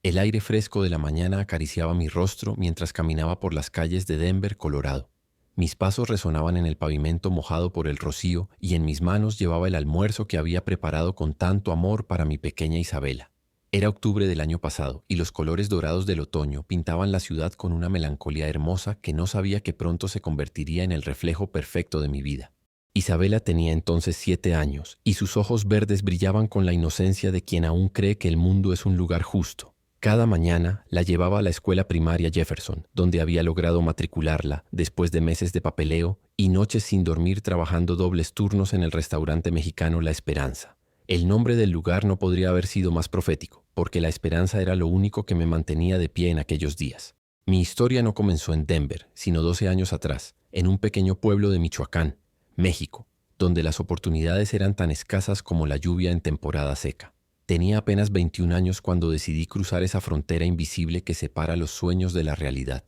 El aire fresco de la mañana acariciaba mi rostro mientras caminaba por las calles de Denver, Colorado. Mis pasos resonaban en el pavimento mojado por el rocío y en mis manos llevaba el almuerzo que había preparado con tanto amor para mi pequeña Isabela. Era octubre del año pasado y los colores dorados del otoño pintaban la ciudad con una melancolía hermosa que no sabía que pronto se convertiría en el reflejo perfecto de mi vida. Isabela tenía entonces 7 años y sus ojos verdes brillaban con la inocencia de quien aún cree que el mundo es un lugar justo. Cada mañana la llevaba a la escuela primaria Jefferson, donde había logrado matricularla después de meses de papeleo y noches sin dormir trabajando dobles turnos en el restaurante mexicano La Esperanza. El nombre del lugar no podría haber sido más profético, porque la esperanza era lo único que me mantenía de pie en aquellos días. Mi historia no comenzó en Denver, sino 12 años atrás, en un pequeño pueblo de Michoacán, México, donde las oportunidades eran tan escasas como la lluvia en temporada seca. Tenía apenas 21 años cuando decidí cruzar esa frontera invisible que separa los sueños de la realidad.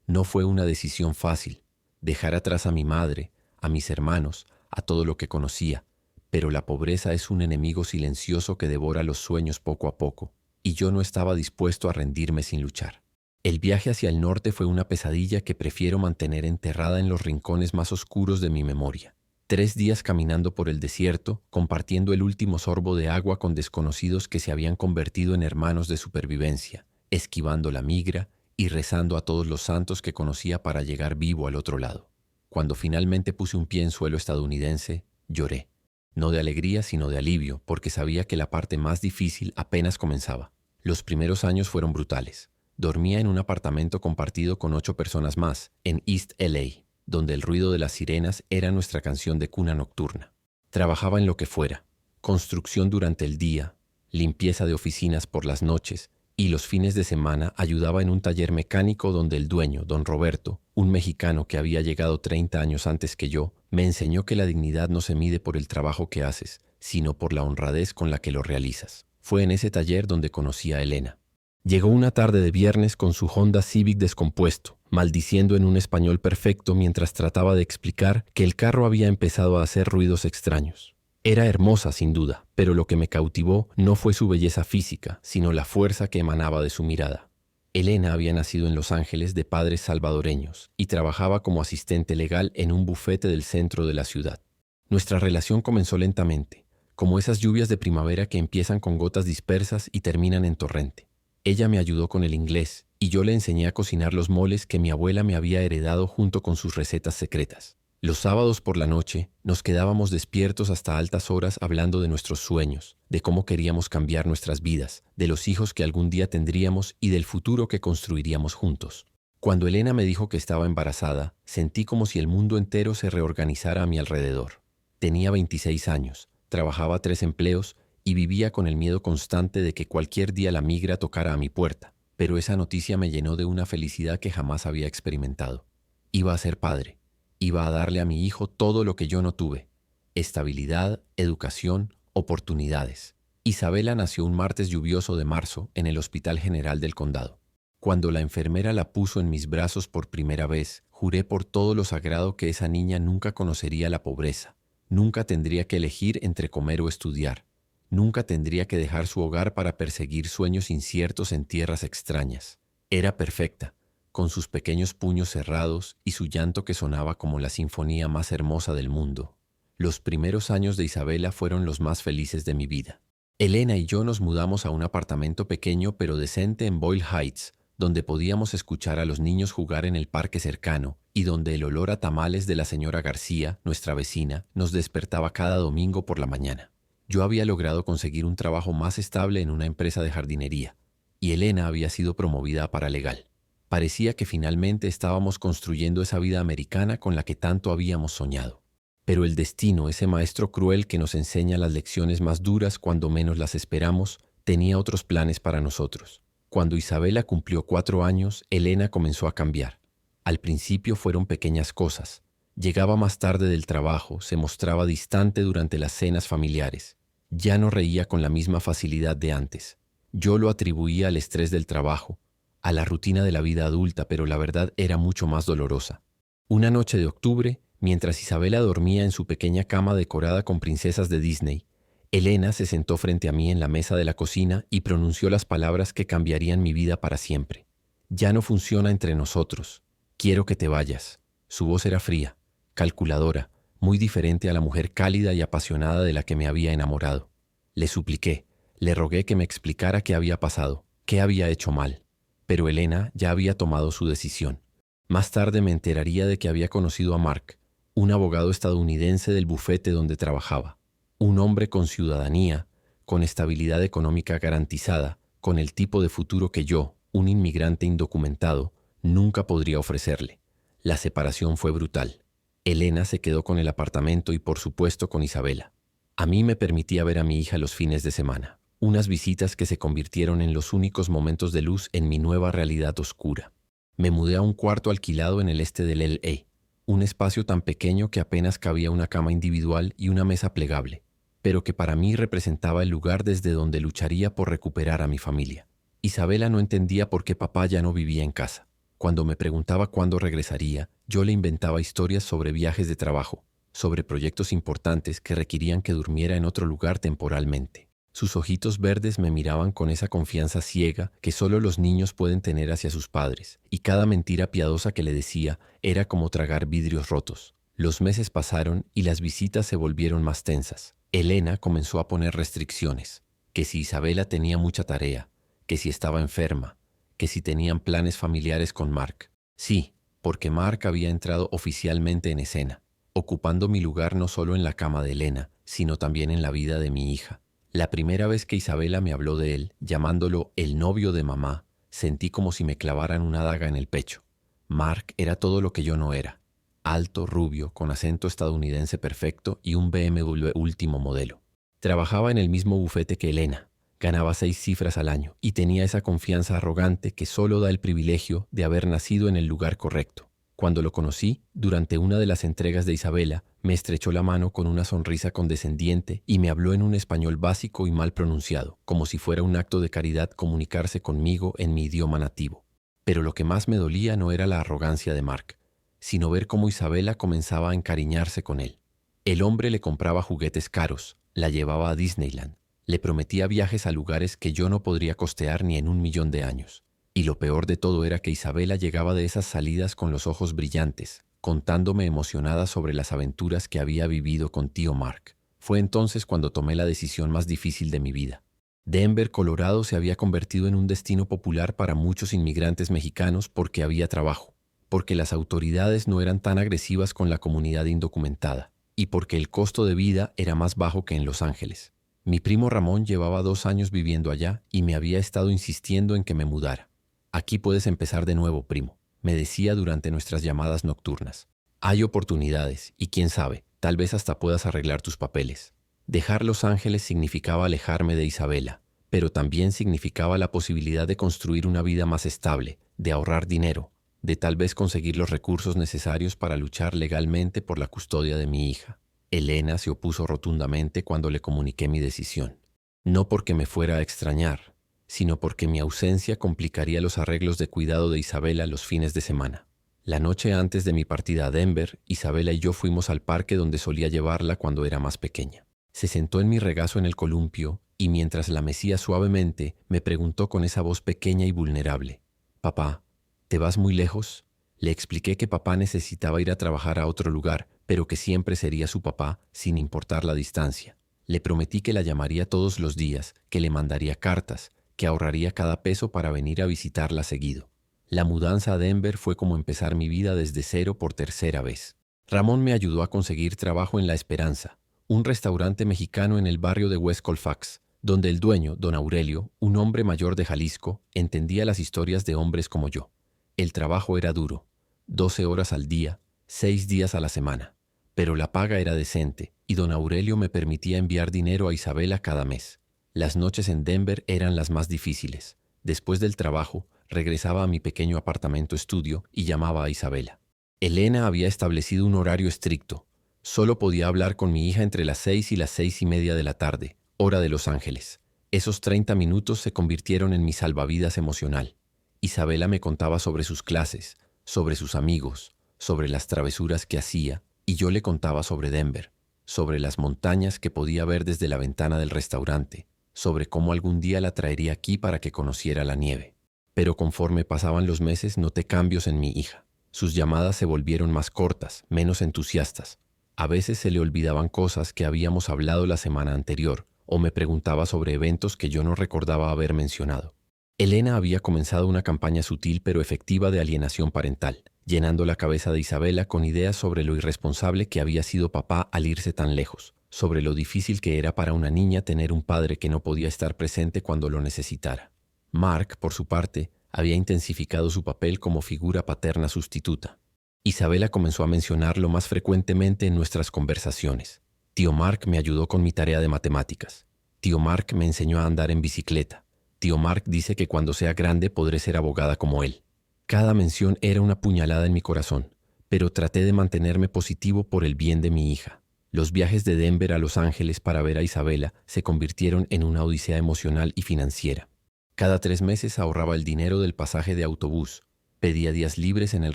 No fue una decisión fácil, dejar atrás a mi madre, a mis hermanos, a todo lo que conocía, pero la pobreza es un enemigo silencioso que devora los sueños poco a poco, y yo no estaba dispuesto a rendirme sin luchar. El viaje hacia el norte fue una pesadilla que prefiero mantener enterrada en los rincones más oscuros de mi memoria. 3 días caminando por el desierto, compartiendo el último sorbo de agua con desconocidos que se habían convertido en hermanos de supervivencia, esquivando la migra y rezando a todos los santos que conocía para llegar vivo al otro lado. Cuando finalmente puse un pie en suelo estadounidense, lloré. No de alegría, sino de alivio, porque sabía que la parte más difícil apenas comenzaba. Los primeros años fueron brutales. Dormía en un apartamento compartido con 8 personas más, en East LA. Donde el ruido de las sirenas era nuestra canción de cuna nocturna. Trabajaba en lo que fuera, construcción durante el día, limpieza de oficinas por las noches, y los fines de semana ayudaba en un taller mecánico donde el dueño, don Roberto, un mexicano que había llegado 30 años antes que yo, me enseñó que la dignidad no se mide por el trabajo que haces, sino por la honradez con la que lo realizas. Fue en ese taller donde conocí a Elena. Llegó una tarde de viernes con su Honda Civic descompuesto, maldiciendo en un español perfecto mientras trataba de explicar que el carro había empezado a hacer ruidos extraños. Era hermosa sin duda, pero lo que me cautivó no fue su belleza física, sino la fuerza que emanaba de su mirada. Elena había nacido en Los Ángeles de padres salvadoreños y trabajaba como asistente legal en un bufete del centro de la ciudad. Nuestra relación comenzó lentamente, como esas lluvias de primavera que empiezan con gotas dispersas y terminan en torrente. Ella me ayudó con el inglés y yo le enseñé a cocinar los moles que mi abuela me había heredado junto con sus recetas secretas. Los sábados por la noche nos quedábamos despiertos hasta altas horas hablando de nuestros sueños, de cómo queríamos cambiar nuestras vidas, de los hijos que algún día tendríamos y del futuro que construiríamos juntos. Cuando Elena me dijo que estaba embarazada, sentí como si el mundo entero se reorganizara a mi alrededor. Tenía 26 años, trabajaba 3 empleos y vivía con el miedo constante de que cualquier día la migra tocara a mi puerta, pero esa noticia me llenó de una felicidad que jamás había experimentado. Iba a ser padre, iba a darle a mi hijo todo lo que yo no tuve: estabilidad, educación, oportunidades. Isabela nació un martes lluvioso de marzo en el Hospital General del Condado. Cuando la enfermera la puso en mis brazos por primera vez, juré por todo lo sagrado que esa niña nunca conocería la pobreza, nunca tendría que elegir entre comer o estudiar. Nunca tendría que dejar su hogar para perseguir sueños inciertos en tierras extrañas. Era perfecta, con sus pequeños puños cerrados y su llanto que sonaba como la sinfonía más hermosa del mundo. Los primeros años de Isabela fueron los más felices de mi vida. Elena y yo nos mudamos a un apartamento pequeño pero decente en Boyle Heights, donde podíamos escuchar a los niños jugar en el parque cercano y donde el olor a tamales de la señora García, nuestra vecina, nos despertaba cada domingo por la mañana. Yo había logrado conseguir un trabajo más estable en una empresa de jardinería, y Elena había sido promovida a paralegal. Parecía que finalmente estábamos construyendo esa vida americana con la que tanto habíamos soñado. Pero el destino, ese maestro cruel que nos enseña las lecciones más duras cuando menos las esperamos, tenía otros planes para nosotros. Cuando Isabela cumplió 4 años, Elena comenzó a cambiar. Al principio fueron pequeñas cosas. Llegaba más tarde del trabajo, se mostraba distante durante las cenas familiares. Ya no reía con la misma facilidad de antes. Yo lo atribuía al estrés del trabajo, a la rutina de la vida adulta, pero la verdad era mucho más dolorosa. Una noche de octubre, mientras Isabela dormía en su pequeña cama decorada con princesas de Disney, Elena se sentó frente a mí en la mesa de la cocina y pronunció las palabras que cambiarían mi vida para siempre. Ya no funciona entre nosotros. Quiero que te vayas. Su voz era fría, calculadora, muy diferente a la mujer cálida y apasionada de la que me había enamorado. Le supliqué, le rogué que me explicara qué había pasado, qué había hecho mal. Pero Elena ya había tomado su decisión. Más tarde me enteraría de que había conocido a Mark, un abogado estadounidense del bufete donde trabajaba. Un hombre con ciudadanía, con estabilidad económica garantizada, con el tipo de futuro que yo, un inmigrante indocumentado, nunca podría ofrecerle. La separación fue brutal. Elena se quedó con el apartamento y por supuesto con Isabela. A mí me permitía ver a mi hija los fines de semana, unas visitas que se convirtieron en los únicos momentos de luz en mi nueva realidad oscura. Me mudé a un cuarto alquilado en el este del LA, un espacio tan pequeño que apenas cabía una cama individual y una mesa plegable, pero que para mí representaba el lugar desde donde lucharía por recuperar a mi familia. Isabela no entendía por qué papá ya no vivía en casa. Cuando me preguntaba cuándo regresaría, yo le inventaba historias sobre viajes de trabajo, sobre proyectos importantes que requerían que durmiera en otro lugar temporalmente. Sus ojitos verdes me miraban con esa confianza ciega que solo los niños pueden tener hacia sus padres, y cada mentira piadosa que le decía era como tragar vidrios rotos. Los meses pasaron y las visitas se volvieron más tensas. Elena comenzó a poner restricciones, que si Isabela tenía mucha tarea, que si estaba enferma, que si tenían planes familiares con Mark. Sí, porque Mark había entrado oficialmente en escena, ocupando mi lugar no solo en la cama de Elena, sino también en la vida de mi hija. La primera vez que Isabela me habló de él, llamándolo el novio de mamá, sentí como si me clavaran una daga en el pecho. Mark era todo lo que yo no era. Alto, rubio, con acento estadounidense perfecto y un BMW último modelo. Trabajaba en el mismo bufete que Elena, ganaba 6 cifras al año y tenía esa confianza arrogante que solo da el privilegio de haber nacido en el lugar correcto. Cuando lo conocí, durante una de las entregas de Isabela, me estrechó la mano con una sonrisa condescendiente y me habló en un español básico y mal pronunciado, como si fuera un acto de caridad comunicarse conmigo en mi idioma nativo. Pero lo que más me dolía no era la arrogancia de Mark, sino ver cómo Isabela comenzaba a encariñarse con él. El hombre le compraba juguetes caros, la llevaba a Disneyland, le prometía viajes a lugares que yo no podría costear ni en 1.000.000 de años. Y lo peor de todo era que Isabela llegaba de esas salidas con los ojos brillantes, contándome emocionada sobre las aventuras que había vivido con tío Mark. Fue entonces cuando tomé la decisión más difícil de mi vida. Denver, Colorado, se había convertido en un destino popular para muchos inmigrantes mexicanos porque había trabajo, porque las autoridades no eran tan agresivas con la comunidad indocumentada y porque el costo de vida era más bajo que en Los Ángeles. Mi primo Ramón llevaba 2 años viviendo allá y me había estado insistiendo en que me mudara. Aquí puedes empezar de nuevo, primo, me decía durante nuestras llamadas nocturnas. Hay oportunidades y quién sabe, tal vez hasta puedas arreglar tus papeles. Dejar Los Ángeles significaba alejarme de Isabela, pero también significaba la posibilidad de construir una vida más estable, de ahorrar dinero, de tal vez conseguir los recursos necesarios para luchar legalmente por la custodia de mi hija. Elena se opuso rotundamente cuando le comuniqué mi decisión. No porque me fuera a extrañar, sino porque mi ausencia complicaría los arreglos de cuidado de Isabela los fines de semana. La noche antes de mi partida a Denver, Isabela y yo fuimos al parque donde solía llevarla cuando era más pequeña. Se sentó en mi regazo en el columpio y mientras la mecía suavemente, me preguntó con esa voz pequeña y vulnerable: «Papá, ¿te vas muy lejos?». Le expliqué que papá necesitaba ir a trabajar a otro lugar, pero que siempre sería su papá, sin importar la distancia. Le prometí que la llamaría todos los días, que le mandaría cartas, que ahorraría cada peso para venir a visitarla seguido. La mudanza a Denver fue como empezar mi vida desde cero por tercera vez. Ramón me ayudó a conseguir trabajo en La Esperanza, un restaurante mexicano en el barrio de West Colfax, donde el dueño, don Aurelio, un hombre mayor de Jalisco, entendía las historias de hombres como yo. El trabajo era duro, 12 horas al día, 6 días a la semana, pero la paga era decente y don Aurelio me permitía enviar dinero a Isabela cada mes. Las noches en Denver eran las más difíciles. Después del trabajo, regresaba a mi pequeño apartamento estudio y llamaba a Isabela. Elena había establecido un horario estricto. Solo podía hablar con mi hija entre las 6 y las 6:30 de la tarde, hora de Los Ángeles. Esos 30 minutos se convirtieron en mi salvavidas emocional. Isabela me contaba sobre sus clases, sobre sus amigos, sobre las travesuras que hacía, y yo le contaba sobre Denver. sobre las montañas que podía ver desde la ventana del restaurante, sobre cómo algún día la traería aquí para que conociera la nieve. Pero conforme pasaban los meses noté cambios en mi hija. Sus llamadas se volvieron más cortas, menos entusiastas. A veces se le olvidaban cosas que habíamos hablado la semana anterior, o me preguntaba sobre eventos que yo no recordaba haber mencionado. Elena había comenzado una campaña sutil pero efectiva de alienación parental, llenando la cabeza de Isabela con ideas sobre lo irresponsable que había sido papá al irse tan lejos, sobre lo difícil que era para una niña tener un padre que no podía estar presente cuando lo necesitara. Mark, por su parte, había intensificado su papel como figura paterna sustituta. Isabela comenzó a mencionarlo más frecuentemente en nuestras conversaciones. Tío Mark me ayudó con mi tarea de matemáticas. Tío Mark me enseñó a andar en bicicleta. Tío Mark dice que cuando sea grande podré ser abogada como él. Cada mención era una puñalada en mi corazón, pero traté de mantenerme positivo por el bien de mi hija. Los viajes de Denver a Los Ángeles para ver a Isabela se convirtieron en una odisea emocional y financiera. Cada 3 meses ahorraba el dinero del pasaje de autobús, pedía días libres en el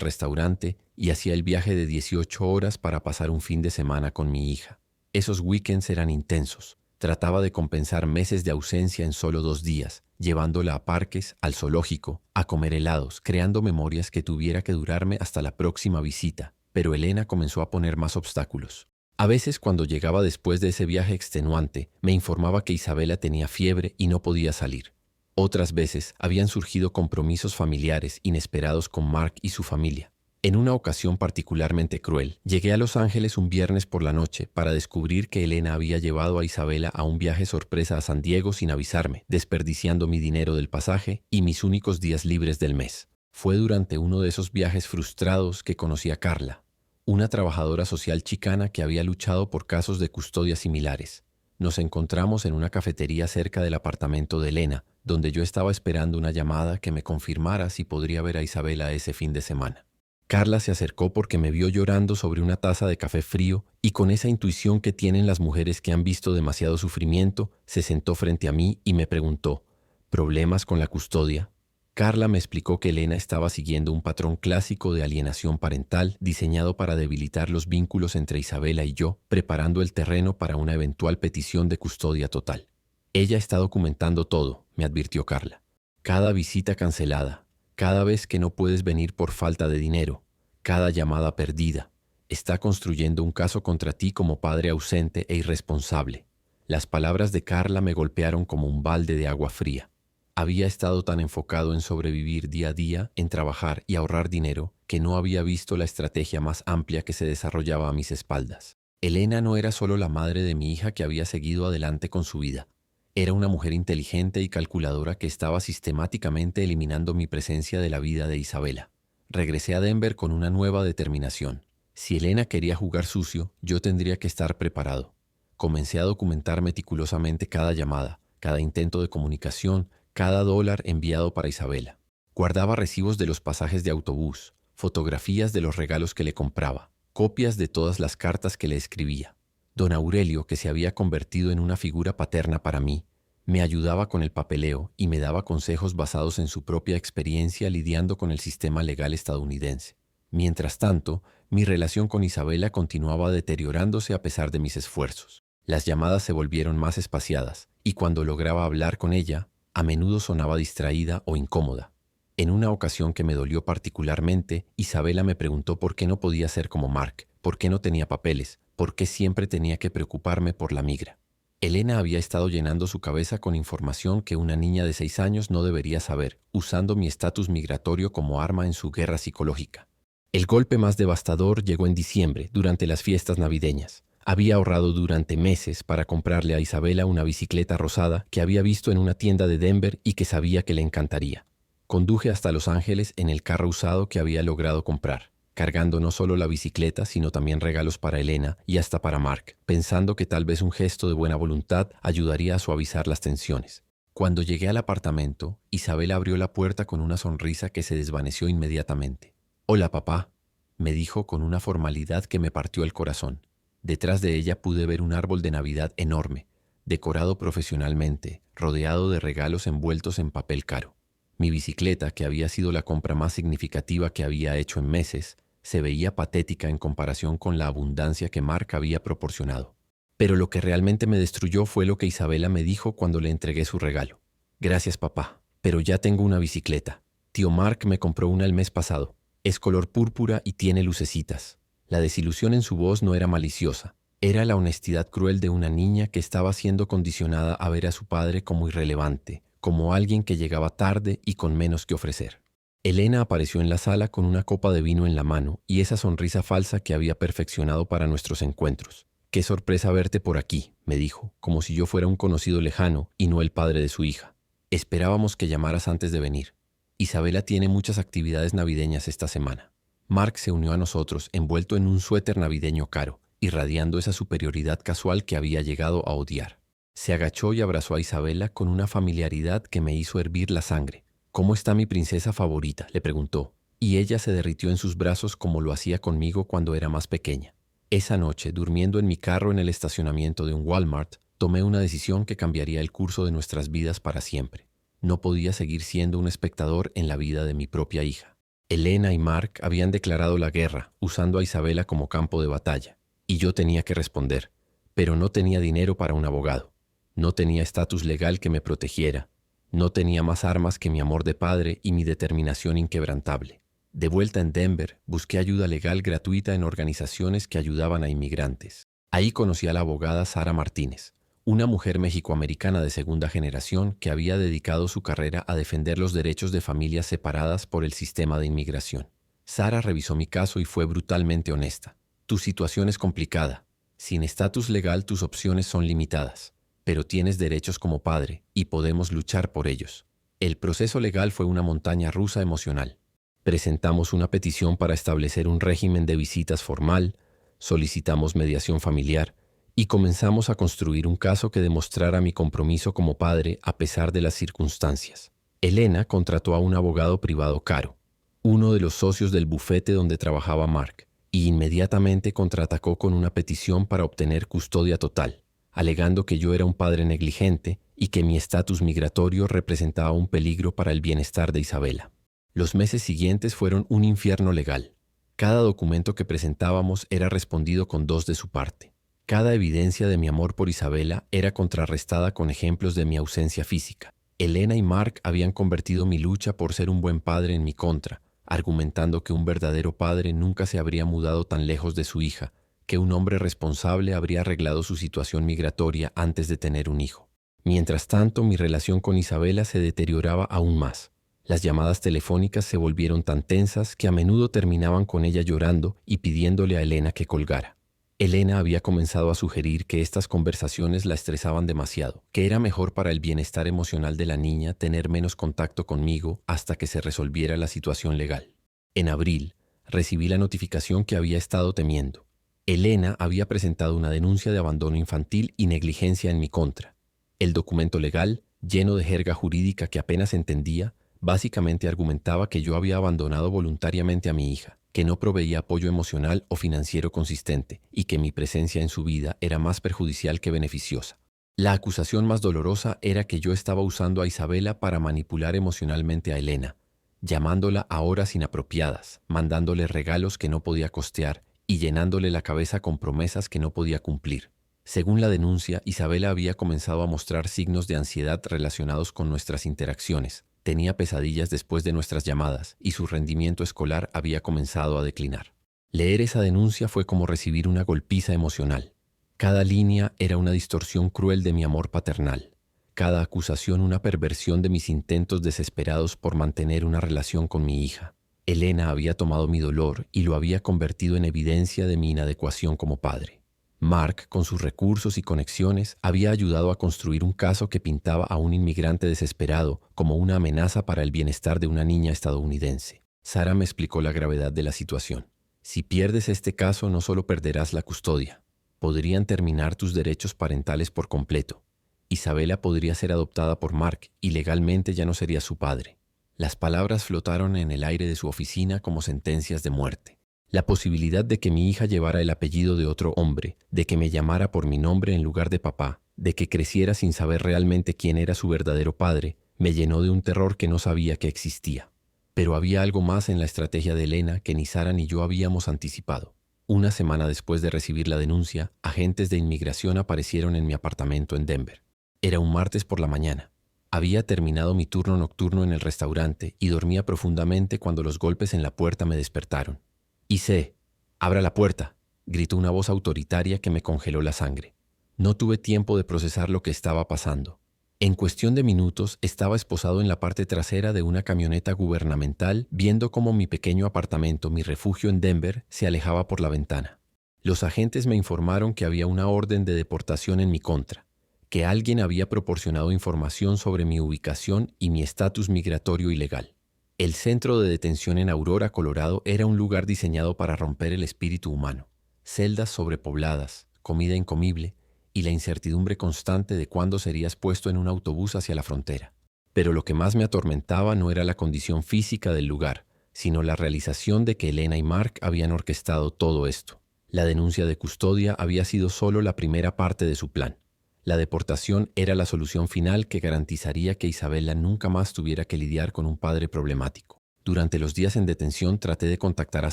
restaurante y hacía el viaje de 18 horas para pasar un fin de semana con mi hija. Esos weekends eran intensos. Trataba de compensar meses de ausencia en solo 2 días, llevándola a parques, al zoológico, a comer helados, creando memorias que tuviera que durarme hasta la próxima visita. Pero Elena comenzó a poner más obstáculos. A veces, cuando llegaba después de ese viaje extenuante, me informaba que Isabela tenía fiebre y no podía salir. Otras veces habían surgido compromisos familiares inesperados con Mark y su familia. En una ocasión particularmente cruel, llegué a Los Ángeles un viernes por la noche para descubrir que Elena había llevado a Isabela a un viaje sorpresa a San Diego sin avisarme, desperdiciando mi dinero del pasaje y mis únicos días libres del mes. Fue durante uno de esos viajes frustrados que conocí a Carla, una trabajadora social chicana que había luchado por casos de custodia similares. Nos encontramos en una cafetería cerca del apartamento de Elena, donde yo estaba esperando una llamada que me confirmara si podría ver a Isabela ese fin de semana. Carla se acercó porque me vio llorando sobre una taza de café frío y con esa intuición que tienen las mujeres que han visto demasiado sufrimiento, se sentó frente a mí y me preguntó, ¿problemas con la custodia? Carla me explicó que Elena estaba siguiendo un patrón clásico de alienación parental diseñado para debilitar los vínculos entre Isabela y yo, preparando el terreno para una eventual petición de custodia total. Ella está documentando todo, me advirtió Carla. Cada visita cancelada, cada vez que no puedes venir por falta de dinero, cada llamada perdida. Está construyendo un caso contra ti como padre ausente e irresponsable. Las palabras de Carla me golpearon como un balde de agua fría. Había estado tan enfocado en sobrevivir día a día, en trabajar y ahorrar dinero, que no había visto la estrategia más amplia que se desarrollaba a mis espaldas. Elena no era solo la madre de mi hija que había seguido adelante con su vida. Era una mujer inteligente y calculadora que estaba sistemáticamente eliminando mi presencia de la vida de Isabela. Regresé a Denver con una nueva determinación. Si Elena quería jugar sucio, yo tendría que estar preparado. Comencé a documentar meticulosamente cada llamada, cada intento de comunicación, cada dólar enviado para Isabela. Guardaba recibos de los pasajes de autobús, fotografías de los regalos que le compraba, copias de todas las cartas que le escribía. Don Aurelio, que se había convertido en una figura paterna para mí, me ayudaba con el papeleo y me daba consejos basados en su propia experiencia lidiando con el sistema legal estadounidense. Mientras tanto, mi relación con Isabela continuaba deteriorándose a pesar de mis esfuerzos. Las llamadas se volvieron más espaciadas y cuando lograba hablar con ella, a menudo sonaba distraída o incómoda. En una ocasión que me dolió particularmente, Isabela me preguntó por qué no podía ser como Mark, por qué no tenía papeles, por qué siempre tenía que preocuparme por la migra. Elena había estado llenando su cabeza con información que una niña de 6 años no debería saber, usando mi estatus migratorio como arma en su guerra psicológica. El golpe más devastador llegó en diciembre, durante las fiestas navideñas. Había ahorrado durante meses para comprarle a Isabela una bicicleta rosada que había visto en una tienda de Denver y que sabía que le encantaría. Conduje hasta Los Ángeles en el carro usado que había logrado comprar, cargando no solo la bicicleta, sino también regalos para Elena y hasta para Mark, pensando que tal vez un gesto de buena voluntad ayudaría a suavizar las tensiones. Cuando llegué al apartamento, Isabela abrió la puerta con una sonrisa que se desvaneció inmediatamente. «Hola, papá», me dijo con una formalidad que me partió el corazón. Detrás de ella pude ver un árbol de Navidad enorme, decorado profesionalmente, rodeado de regalos envueltos en papel caro. Mi bicicleta, que había sido la compra más significativa que había hecho en meses, se veía patética en comparación con la abundancia que Mark había proporcionado. Pero lo que realmente me destruyó fue lo que Isabela me dijo cuando le entregué su regalo. Gracias, papá, pero ya tengo una bicicleta. Tío Mark me compró una el mes pasado. Es color púrpura y tiene lucecitas. La desilusión en su voz no era maliciosa. Era la honestidad cruel de una niña que estaba siendo condicionada a ver a su padre como irrelevante, como alguien que llegaba tarde y con menos que ofrecer. Elena apareció en la sala con una copa de vino en la mano y esa sonrisa falsa que había perfeccionado para nuestros encuentros. «Qué sorpresa verte por aquí», me dijo, como si yo fuera un conocido lejano y no el padre de su hija. «Esperábamos que llamaras antes de venir. Isabela tiene muchas actividades navideñas esta semana». Mark se unió a nosotros envuelto en un suéter navideño caro, irradiando esa superioridad casual que había llegado a odiar. Se agachó y abrazó a Isabela con una familiaridad que me hizo hervir la sangre. «¿Cómo está mi princesa favorita?», le preguntó, y ella se derritió en sus brazos como lo hacía conmigo cuando era más pequeña. Esa noche, durmiendo en mi carro en el estacionamiento de un Walmart, tomé una decisión que cambiaría el curso de nuestras vidas para siempre. No podía seguir siendo un espectador en la vida de mi propia hija. Elena y Mark habían declarado la guerra, usando a Isabela como campo de batalla, y yo tenía que responder, pero no tenía dinero para un abogado. No tenía estatus legal que me protegiera. No tenía más armas que mi amor de padre y mi determinación inquebrantable. De vuelta en Denver, busqué ayuda legal gratuita en organizaciones que ayudaban a inmigrantes. Ahí conocí a la abogada Sara Martínez, una mujer mexicoamericana de segunda generación que había dedicado su carrera a defender los derechos de familias separadas por el sistema de inmigración. Sara revisó mi caso y fue brutalmente honesta. «Tu situación es complicada. Sin estatus legal tus opciones son limitadas, pero tienes derechos como padre y podemos luchar por ellos». El proceso legal fue una montaña rusa emocional. Presentamos una petición para establecer un régimen de visitas formal, solicitamos mediación familiar y comenzamos a construir un caso que demostrara mi compromiso como padre a pesar de las circunstancias. Elena contrató a un abogado privado caro, uno de los socios del bufete donde trabajaba Mark, y inmediatamente contraatacó con una petición para obtener custodia total, alegando que yo era un padre negligente y que mi estatus migratorio representaba un peligro para el bienestar de Isabela. Los meses siguientes fueron un infierno legal. Cada documento que presentábamos era respondido con dos de su parte. Cada evidencia de mi amor por Isabela era contrarrestada con ejemplos de mi ausencia física. Elena y Mark habían convertido mi lucha por ser un buen padre en mi contra, argumentando que un verdadero padre nunca se habría mudado tan lejos de su hija, que un hombre responsable habría arreglado su situación migratoria antes de tener un hijo. Mientras tanto, mi relación con Isabela se deterioraba aún más. Las llamadas telefónicas se volvieron tan tensas que a menudo terminaban con ella llorando y pidiéndole a Elena que colgara. Elena había comenzado a sugerir que estas conversaciones la estresaban demasiado, que era mejor para el bienestar emocional de la niña tener menos contacto conmigo hasta que se resolviera la situación legal. En abril, recibí la notificación que había estado temiendo. Elena había presentado una denuncia de abandono infantil y negligencia en mi contra. El documento legal, lleno de jerga jurídica que apenas entendía, básicamente argumentaba que yo había abandonado voluntariamente a mi hija, que no proveía apoyo emocional o financiero consistente y que mi presencia en su vida era más perjudicial que beneficiosa. La acusación más dolorosa era que yo estaba usando a Isabela para manipular emocionalmente a Elena, llamándola a horas inapropiadas, mandándole regalos que no podía costear y llenándole la cabeza con promesas que no podía cumplir. Según la denuncia, Isabela había comenzado a mostrar signos de ansiedad relacionados con nuestras interacciones. Tenía pesadillas después de nuestras llamadas y su rendimiento escolar había comenzado a declinar. Leer esa denuncia fue como recibir una golpiza emocional. Cada línea era una distorsión cruel de mi amor paternal. Cada acusación una perversión de mis intentos desesperados por mantener una relación con mi hija. Elena había tomado mi dolor y lo había convertido en evidencia de mi inadecuación como padre. Mark, con sus recursos y conexiones, había ayudado a construir un caso que pintaba a un inmigrante desesperado como una amenaza para el bienestar de una niña estadounidense. Sara me explicó la gravedad de la situación. Si pierdes este caso, no solo perderás la custodia. Podrían terminar tus derechos parentales por completo. Isabela podría ser adoptada por Mark y legalmente ya no sería su padre. Las palabras flotaron en el aire de su oficina como sentencias de muerte. La posibilidad de que mi hija llevara el apellido de otro hombre, de que me llamara por mi nombre en lugar de papá, de que creciera sin saber realmente quién era su verdadero padre, me llenó de un terror que no sabía que existía. Pero había algo más en la estrategia de Elena que ni Sara ni yo habíamos anticipado. Una semana después de recibir la denuncia, agentes de inmigración aparecieron en mi apartamento en Denver. Era un martes por la mañana. Había terminado mi turno nocturno en el restaurante y dormía profundamente cuando los golpes en la puerta me despertaron. «Ise, abra la puerta», gritó una voz autoritaria que me congeló la sangre. No tuve tiempo de procesar lo que estaba pasando. En cuestión de minutos estaba esposado en la parte trasera de una camioneta gubernamental viendo cómo mi pequeño apartamento, mi refugio en Denver, se alejaba por la ventana. Los agentes me informaron que había una orden de deportación en mi contra, que alguien había proporcionado información sobre mi ubicación y mi estatus migratorio ilegal. El centro de detención en Aurora, Colorado, era un lugar diseñado para romper el espíritu humano. Celdas sobrepobladas, comida incomible y la incertidumbre constante de cuándo serías puesto en un autobús hacia la frontera. Pero lo que más me atormentaba no era la condición física del lugar, sino la realización de que Elena y Mark habían orquestado todo esto. La denuncia de custodia había sido solo la primera parte de su plan. La deportación era la solución final que garantizaría que Isabela nunca más tuviera que lidiar con un padre problemático. Durante los días en detención traté de contactar a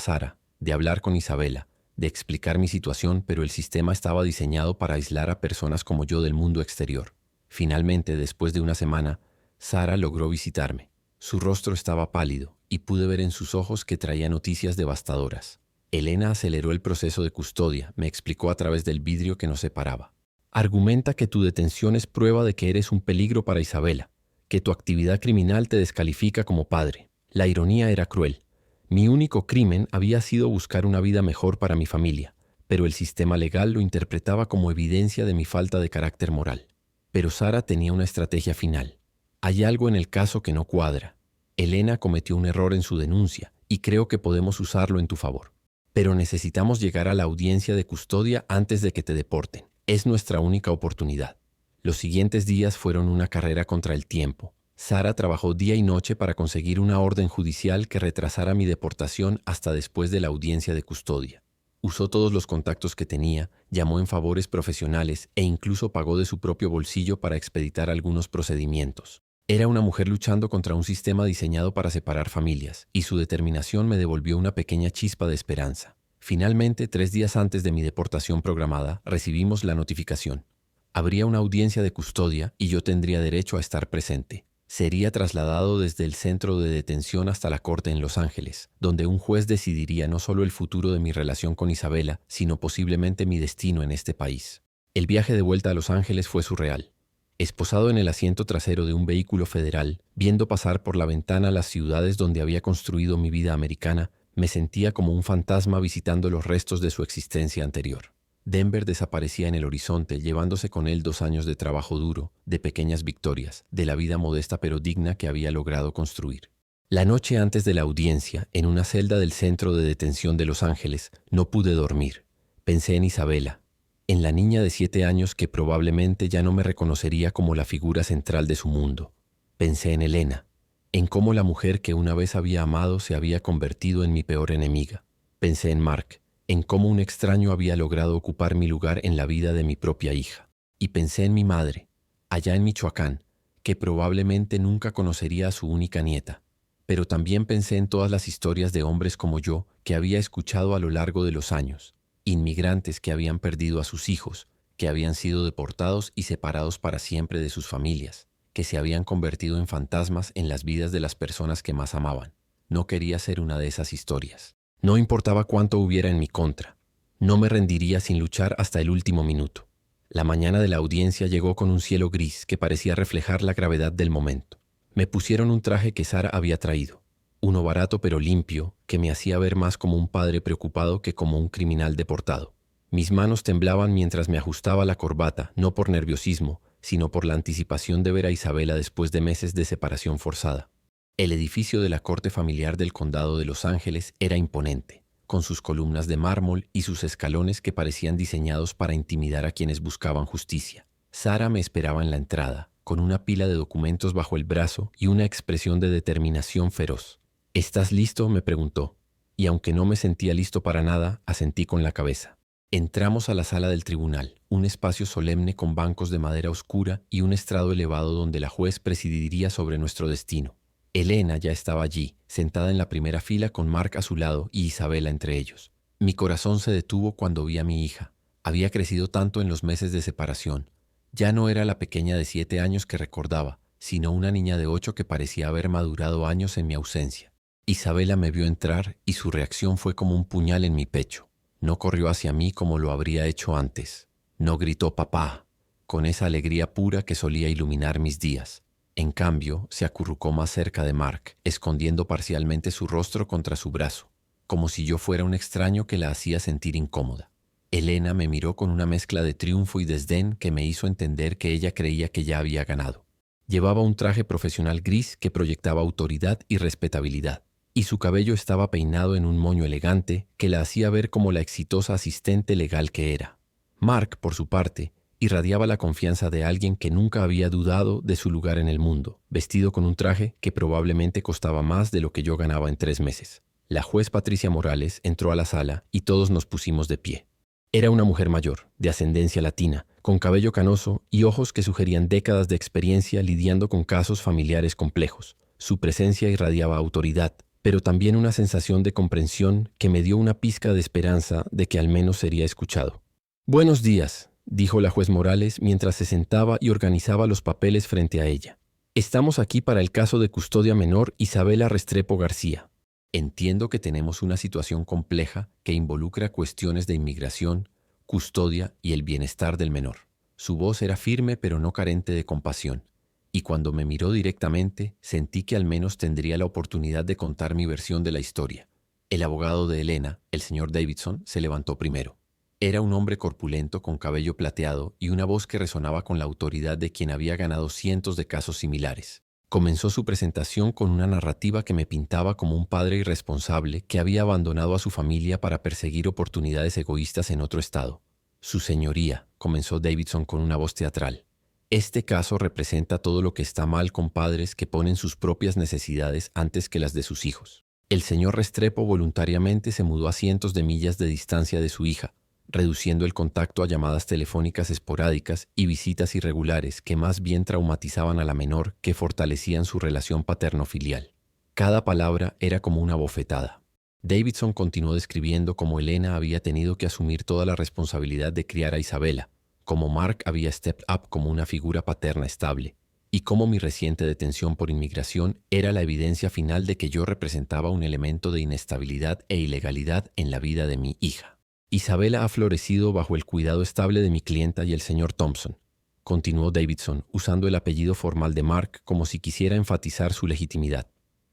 Sara, de hablar con Isabela, de explicar mi situación, pero el sistema estaba diseñado para aislar a personas como yo del mundo exterior. Finalmente, después de una semana, Sara logró visitarme. Su rostro estaba pálido y pude ver en sus ojos que traía noticias devastadoras. Elena aceleró el proceso de custodia, me explicó a través del vidrio que nos separaba. Argumenta que tu detención es prueba de que eres un peligro para Isabela, que tu actividad criminal te descalifica como padre. La ironía era cruel. Mi único crimen había sido buscar una vida mejor para mi familia, pero el sistema legal lo interpretaba como evidencia de mi falta de carácter moral. Pero Sara tenía una estrategia final. Hay algo en el caso que no cuadra. Elena cometió un error en su denuncia y creo que podemos usarlo en tu favor. Pero necesitamos llegar a la audiencia de custodia antes de que te deporten. Es nuestra única oportunidad. Los siguientes días fueron una carrera contra el tiempo. Sara trabajó día y noche para conseguir una orden judicial que retrasara mi deportación hasta después de la audiencia de custodia. Usó todos los contactos que tenía, llamó en favores profesionales e incluso pagó de su propio bolsillo para expeditar algunos procedimientos. Era una mujer luchando contra un sistema diseñado para separar familias, y su determinación me devolvió una pequeña chispa de esperanza. Finalmente, 3 días antes de mi deportación programada, recibimos la notificación. Habría una audiencia de custodia y yo tendría derecho a estar presente. Sería trasladado desde el centro de detención hasta la corte en Los Ángeles, donde un juez decidiría no solo el futuro de mi relación con Isabela, sino posiblemente mi destino en este país. El viaje de vuelta a Los Ángeles fue surreal. Esposado en el asiento trasero de un vehículo federal, viendo pasar por la ventana las ciudades donde había construido mi vida americana, me sentía como un fantasma visitando los restos de su existencia anterior. Denver desaparecía en el horizonte, llevándose con él 2 años de trabajo duro, de pequeñas victorias, de la vida modesta pero digna que había logrado construir. La noche antes de la audiencia, en una celda del centro de detención de Los Ángeles, no pude dormir. Pensé en Isabela, en la niña de 7 años que probablemente ya no me reconocería como la figura central de su mundo. Pensé en Elena, en cómo la mujer que una vez había amado se había convertido en mi peor enemiga. Pensé en Mark, en cómo un extraño había logrado ocupar mi lugar en la vida de mi propia hija. Y pensé en mi madre, allá en Michoacán, que probablemente nunca conocería a su única nieta. Pero también pensé en todas las historias de hombres como yo que había escuchado a lo largo de los años, inmigrantes que habían perdido a sus hijos, que habían sido deportados y separados para siempre de sus familias, que se habían convertido en fantasmas en las vidas de las personas que más amaban. No quería ser una de esas historias. No importaba cuánto hubiera en mi contra. No me rendiría sin luchar hasta el último minuto. La mañana de la audiencia llegó con un cielo gris que parecía reflejar la gravedad del momento. Me pusieron un traje que Sara había traído, uno barato pero limpio, que me hacía ver más como un padre preocupado que como un criminal deportado. Mis manos temblaban mientras me ajustaba la corbata, no por nerviosismo, sino por la anticipación de ver a Isabela después de meses de separación forzada. El edificio de la corte familiar del condado de Los Ángeles era imponente, con sus columnas de mármol y sus escalones que parecían diseñados para intimidar a quienes buscaban justicia. Sara me esperaba en la entrada, con una pila de documentos bajo el brazo y una expresión de determinación feroz. ¿Estás listo?, me preguntó, y aunque no me sentía listo para nada, asentí con la cabeza. Entramos a la sala del tribunal, un espacio solemne con bancos de madera oscura y un estrado elevado donde la juez presidiría sobre nuestro destino. Elena ya estaba allí, sentada en la primera fila con Mark a su lado y Isabela entre ellos. Mi corazón se detuvo cuando vi a mi hija. Había crecido tanto en los meses de separación. Ya no era la pequeña de 7 años que recordaba, sino una niña de 8 que parecía haber madurado años en mi ausencia. Isabela me vio entrar y su reacción fue como un puñal en mi pecho. No corrió hacia mí como lo habría hecho antes. No gritó papá, con esa alegría pura que solía iluminar mis días. En cambio, se acurrucó más cerca de Mark, escondiendo parcialmente su rostro contra su brazo, como si yo fuera un extraño que la hacía sentir incómoda. Elena me miró con una mezcla de triunfo y desdén que me hizo entender que ella creía que ya había ganado. Llevaba un traje profesional gris que proyectaba autoridad y respetabilidad, y su cabello estaba peinado en un moño elegante que la hacía ver como la exitosa asistente legal que era. Mark, por su parte, irradiaba la confianza de alguien que nunca había dudado de su lugar en el mundo, vestido con un traje que probablemente costaba más de lo que yo ganaba en 3 meses. La juez Patricia Morales entró a la sala y todos nos pusimos de pie. Era una mujer mayor, de ascendencia latina, con cabello canoso y ojos que sugerían décadas de experiencia lidiando con casos familiares complejos. Su presencia irradiaba autoridad, pero también una sensación de comprensión que me dio una pizca de esperanza de que al menos sería escuchado. «Buenos días», dijo la juez Morales mientras se sentaba y organizaba los papeles frente a ella. «Estamos aquí para el caso de custodia menor Isabela Restrepo García. Entiendo que tenemos una situación compleja que involucra cuestiones de inmigración, custodia y el bienestar del menor». Su voz era firme pero no carente de compasión, y cuando me miró directamente sentí que al menos tendría la oportunidad de contar mi versión de la historia. El abogado de Elena, el señor Davidson, se levantó primero. Era un hombre corpulento con cabello plateado y una voz que resonaba con la autoridad de quien había ganado cientos de casos similares. Comenzó su presentación con una narrativa que me pintaba como un padre irresponsable que había abandonado a su familia para perseguir oportunidades egoístas en otro estado. «Su señoría», comenzó Davidson con una voz teatral, «este caso representa todo lo que está mal con padres que ponen sus propias necesidades antes que las de sus hijos. El señor Restrepo voluntariamente se mudó a cientos de millas de distancia de su hija, reduciendo el contacto a llamadas telefónicas esporádicas y visitas irregulares que más bien traumatizaban a la menor que fortalecían su relación paterno-filial. Cada palabra era como una bofetada. Davidson continuó describiendo cómo Elena había tenido que asumir toda la responsabilidad de criar a Isabela, cómo Mark había stepped up como una figura paterna estable, y cómo mi reciente detención por inmigración era la evidencia final de que yo representaba un elemento de inestabilidad e ilegalidad en la vida de mi hija. «Isabela ha florecido bajo el cuidado estable de mi clienta y el señor Thompson», continuó Davidson, usando el apellido formal de Mark como si quisiera enfatizar su legitimidad.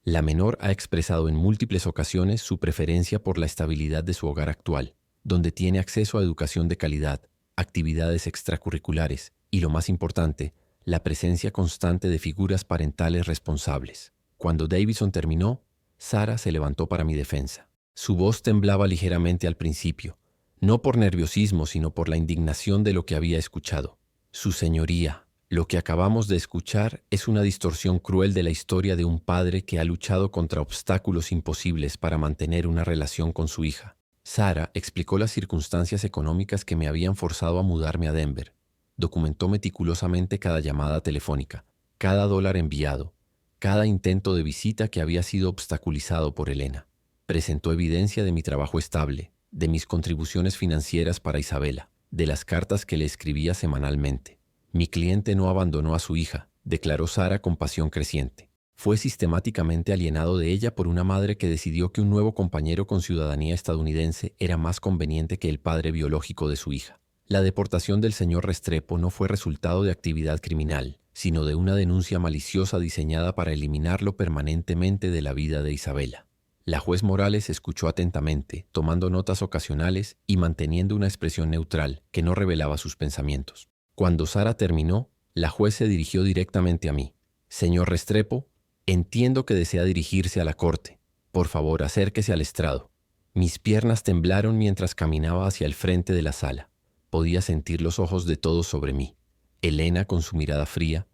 «La menor ha expresado en múltiples ocasiones su preferencia por la estabilidad de su hogar actual, donde tiene acceso a educación de calidad, actividades extracurriculares y, lo más importante, la presencia constante de figuras parentales responsables». Cuando Davidson terminó, Sara se levantó para mi defensa. Su voz temblaba ligeramente al principio, no por nerviosismo, sino por la indignación de lo que había escuchado. «Su señoría, lo que acabamos de escuchar es una distorsión cruel de la historia de un padre que ha luchado contra obstáculos imposibles para mantener una relación con su hija». Sara explicó las circunstancias económicas que me habían forzado a mudarme a Denver. Documentó meticulosamente cada llamada telefónica, cada dólar enviado, cada intento de visita que había sido obstaculizado por Elena. Presentó evidencia de mi trabajo estable, de mis contribuciones financieras para Isabela, de las cartas que le escribía semanalmente. «Mi cliente no abandonó a su hija», declaró Sara con pasión creciente. «Fue sistemáticamente alienado de ella por una madre que decidió que un nuevo compañero con ciudadanía estadounidense era más conveniente que el padre biológico de su hija. La deportación del señor Restrepo no fue resultado de actividad criminal, sino de una denuncia maliciosa diseñada para eliminarlo permanentemente de la vida de Isabela». La juez Morales escuchó atentamente, tomando notas ocasionales y manteniendo una expresión neutral que no revelaba sus pensamientos. Cuando Sara terminó, la juez se dirigió directamente a mí. «Señor Restrepo, entiendo que desea dirigirse a la corte. Por favor, acérquese al estrado». Mis piernas temblaron mientras caminaba hacia el frente de la sala. Podía sentir los ojos de todos sobre mí. Elena con su mirada fría,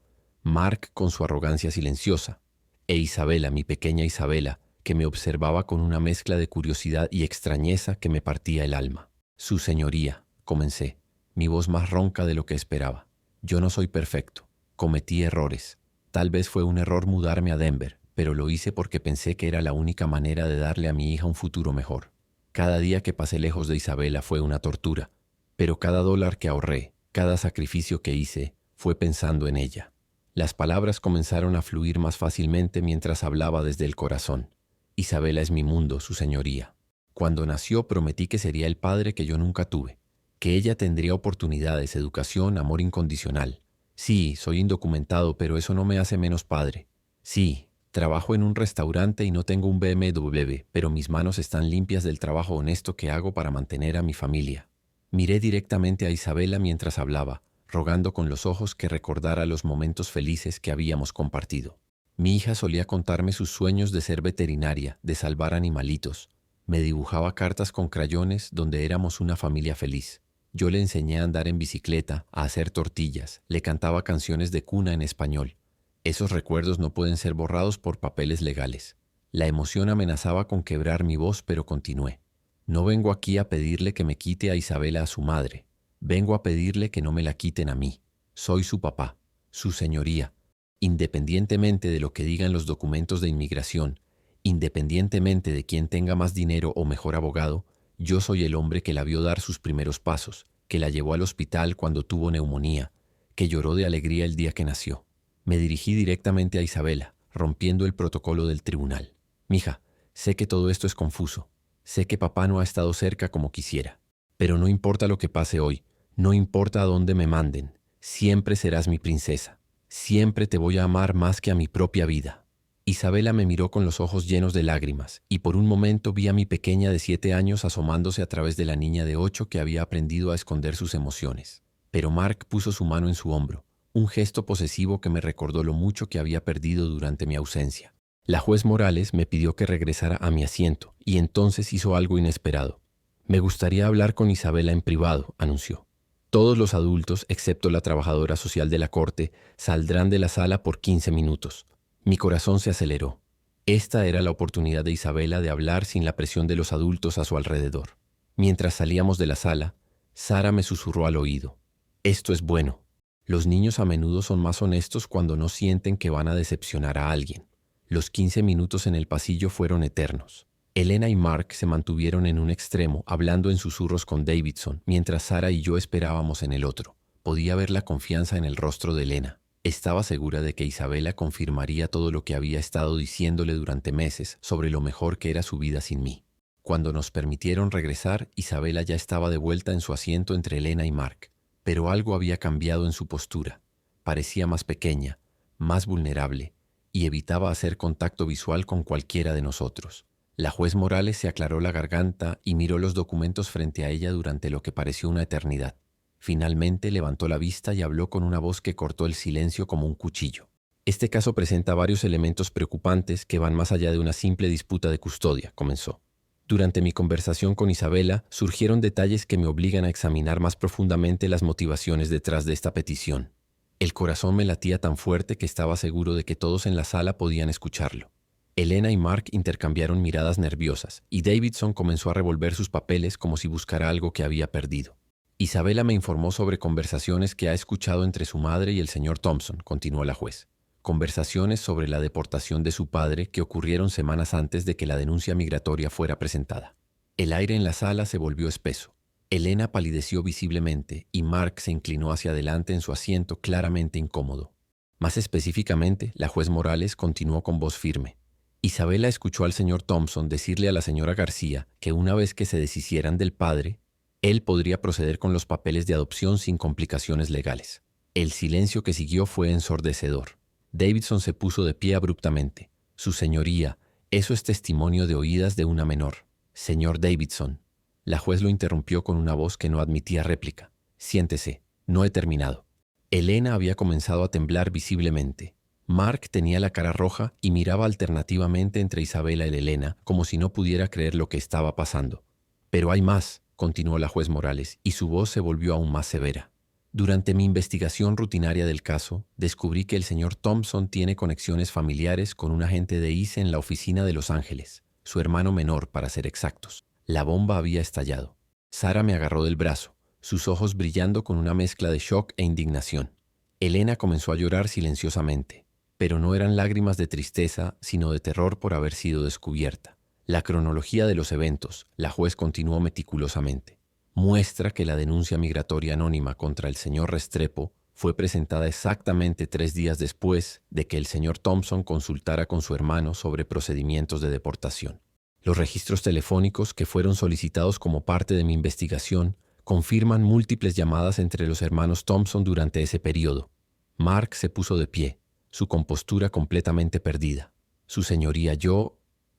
Mark con su arrogancia silenciosa, e Isabela, mi pequeña Isabela, que me observaba con una mezcla de curiosidad y extrañeza que me partía el alma. «Su señoría», comencé, mi voz más ronca de lo que esperaba. «Yo no soy perfecto. Cometí errores. Tal vez fue un error mudarme a Denver, pero lo hice porque pensé que era la única manera de darle a mi hija un futuro mejor. Cada día que pasé lejos de Isabela fue una tortura, pero cada dólar que ahorré, cada sacrificio que hice, fue pensando en ella. Las palabras comenzaron a fluir más fácilmente mientras hablaba desde el corazón. Isabela es mi mundo, su señoría. Cuando nació prometí que sería el padre que yo nunca tuve, que ella tendría oportunidades, educación, amor incondicional. Sí, soy indocumentado, pero eso no me hace menos padre. Sí, trabajo en un restaurante y no tengo un BMW, pero mis manos están limpias del trabajo honesto que hago para mantener a mi familia. Miré directamente a Isabela mientras hablaba, rogando con los ojos que recordara los momentos felices que habíamos compartido. Mi hija solía contarme sus sueños de ser veterinaria, de salvar animalitos. Me dibujaba cartas con crayones donde éramos una familia feliz. Yo le enseñé a andar en bicicleta, a hacer tortillas, le cantaba canciones de cuna en español. Esos recuerdos no pueden ser borrados por papeles legales. La emoción amenazaba con quebrar mi voz, pero continué. No vengo aquí a pedirle que me quite a Isabela a su madre. Vengo a pedirle que no me la quiten a mí. Soy su papá, su señoría. Independientemente de lo que digan los documentos de inmigración, independientemente de quién tenga más dinero o mejor abogado, yo soy el hombre que la vio dar sus primeros pasos, que la llevó al hospital cuando tuvo neumonía, que lloró de alegría el día que nació. Me dirigí directamente a Isabela, rompiendo el protocolo del tribunal. Mija, sé que todo esto es confuso. Sé que papá no ha estado cerca como quisiera. Pero no importa lo que pase hoy, no importa a dónde me manden, siempre serás mi princesa. Siempre te voy a amar más que a mi propia vida. Isabela me miró con los ojos llenos de lágrimas, y por un momento vi a mi pequeña de 7 años asomándose a través de la niña de 8 que había aprendido a esconder sus emociones. Pero Mark puso su mano en su hombro, un gesto posesivo que me recordó lo mucho que había perdido durante mi ausencia. La juez Morales me pidió que regresara a mi asiento, y entonces hizo algo inesperado. Me gustaría hablar con Isabela en privado, anunció. Todos los adultos, excepto la trabajadora social de la corte, saldrán de la sala por 15 minutos. Mi corazón se aceleró. Esta era la oportunidad de Isabela de hablar sin la presión de los adultos a su alrededor. Mientras salíamos de la sala, Sara me susurró al oído. Esto es bueno. Los niños a menudo son más honestos cuando no sienten que van a decepcionar a alguien. Los 15 minutos en el pasillo fueron eternos. Elena y Mark se mantuvieron en un extremo, hablando en susurros con Davidson, mientras Sara y yo esperábamos en el otro. Podía ver la confianza en el rostro de Elena. Estaba segura de que Isabela confirmaría todo lo que había estado diciéndole durante meses sobre lo mejor que era su vida sin mí. Cuando nos permitieron regresar, Isabela ya estaba de vuelta en su asiento entre Elena y Mark. Pero algo había cambiado en su postura. Parecía más pequeña, más vulnerable, y evitaba hacer contacto visual con cualquiera de nosotros. La juez Morales se aclaró la garganta y miró los documentos frente a ella durante lo que pareció una eternidad. Finalmente levantó la vista y habló con una voz que cortó el silencio como un cuchillo. Este caso presenta varios elementos preocupantes que van más allá de una simple disputa de custodia, comenzó. Durante mi conversación con Isabela, surgieron detalles que me obligan a examinar más profundamente las motivaciones detrás de esta petición. El corazón me latía tan fuerte que estaba seguro de que todos en la sala podían escucharlo. Elena y Mark intercambiaron miradas nerviosas, y Davidson comenzó a revolver sus papeles como si buscara algo que había perdido. Isabela me informó sobre conversaciones que ha escuchado entre su madre y el señor Thompson, continuó la juez. Conversaciones sobre la deportación de su padre que ocurrieron semanas antes de que la denuncia migratoria fuera presentada. El aire en la sala se volvió espeso. Elena palideció visiblemente y Mark se inclinó hacia adelante en su asiento claramente incómodo. Más específicamente, la juez Morales continuó con voz firme. Isabela escuchó al señor Thompson decirle a la señora García que una vez que se deshicieran del padre, él podría proceder con los papeles de adopción sin complicaciones legales. El silencio que siguió fue ensordecedor. Davidson se puso de pie abruptamente. Su señoría, eso es testimonio de oídas de una menor. Señor Davidson. La juez lo interrumpió con una voz que no admitía réplica. Siéntese, no he terminado. Elena había comenzado a temblar visiblemente. Mark tenía la cara roja y miraba alternativamente entre Isabela y Elena, como si no pudiera creer lo que estaba pasando. Pero hay más, continuó la juez Morales, y su voz se volvió aún más severa. Durante mi investigación rutinaria del caso, descubrí que el señor Thompson tiene conexiones familiares con un agente de ICE en la oficina de Los Ángeles, su hermano menor, para ser exactos. La bomba había estallado. Sara me agarró del brazo, sus ojos brillando con una mezcla de shock e indignación. Elena comenzó a llorar silenciosamente, pero no eran lágrimas de tristeza, sino de terror por haber sido descubierta. La cronología de los eventos, la juez continuó meticulosamente, muestra que la denuncia migratoria anónima contra el señor Restrepo fue presentada exactamente 3 días después de que el señor Thompson consultara con su hermano sobre procedimientos de deportación. Los registros telefónicos que fueron solicitados como parte de mi investigación confirman múltiples llamadas entre los hermanos Thompson durante ese periodo. Mark se puso de pie, su compostura completamente perdida. Su señoría,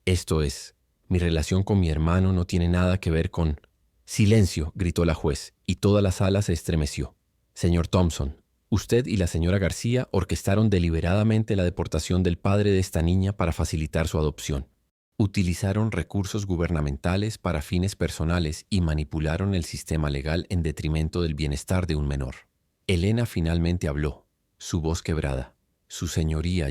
esto es, mi relación con mi hermano no tiene nada que ver con... «Silencio», gritó la juez, y toda la sala se estremeció. «Señor Thompson, usted y la señora García orquestaron deliberadamente la deportación del padre de esta niña para facilitar su adopción. Utilizaron recursos gubernamentales para fines personales y manipularon el sistema legal en detrimento del bienestar de un menor». Elena finalmente habló, su voz quebrada. «Su señoría,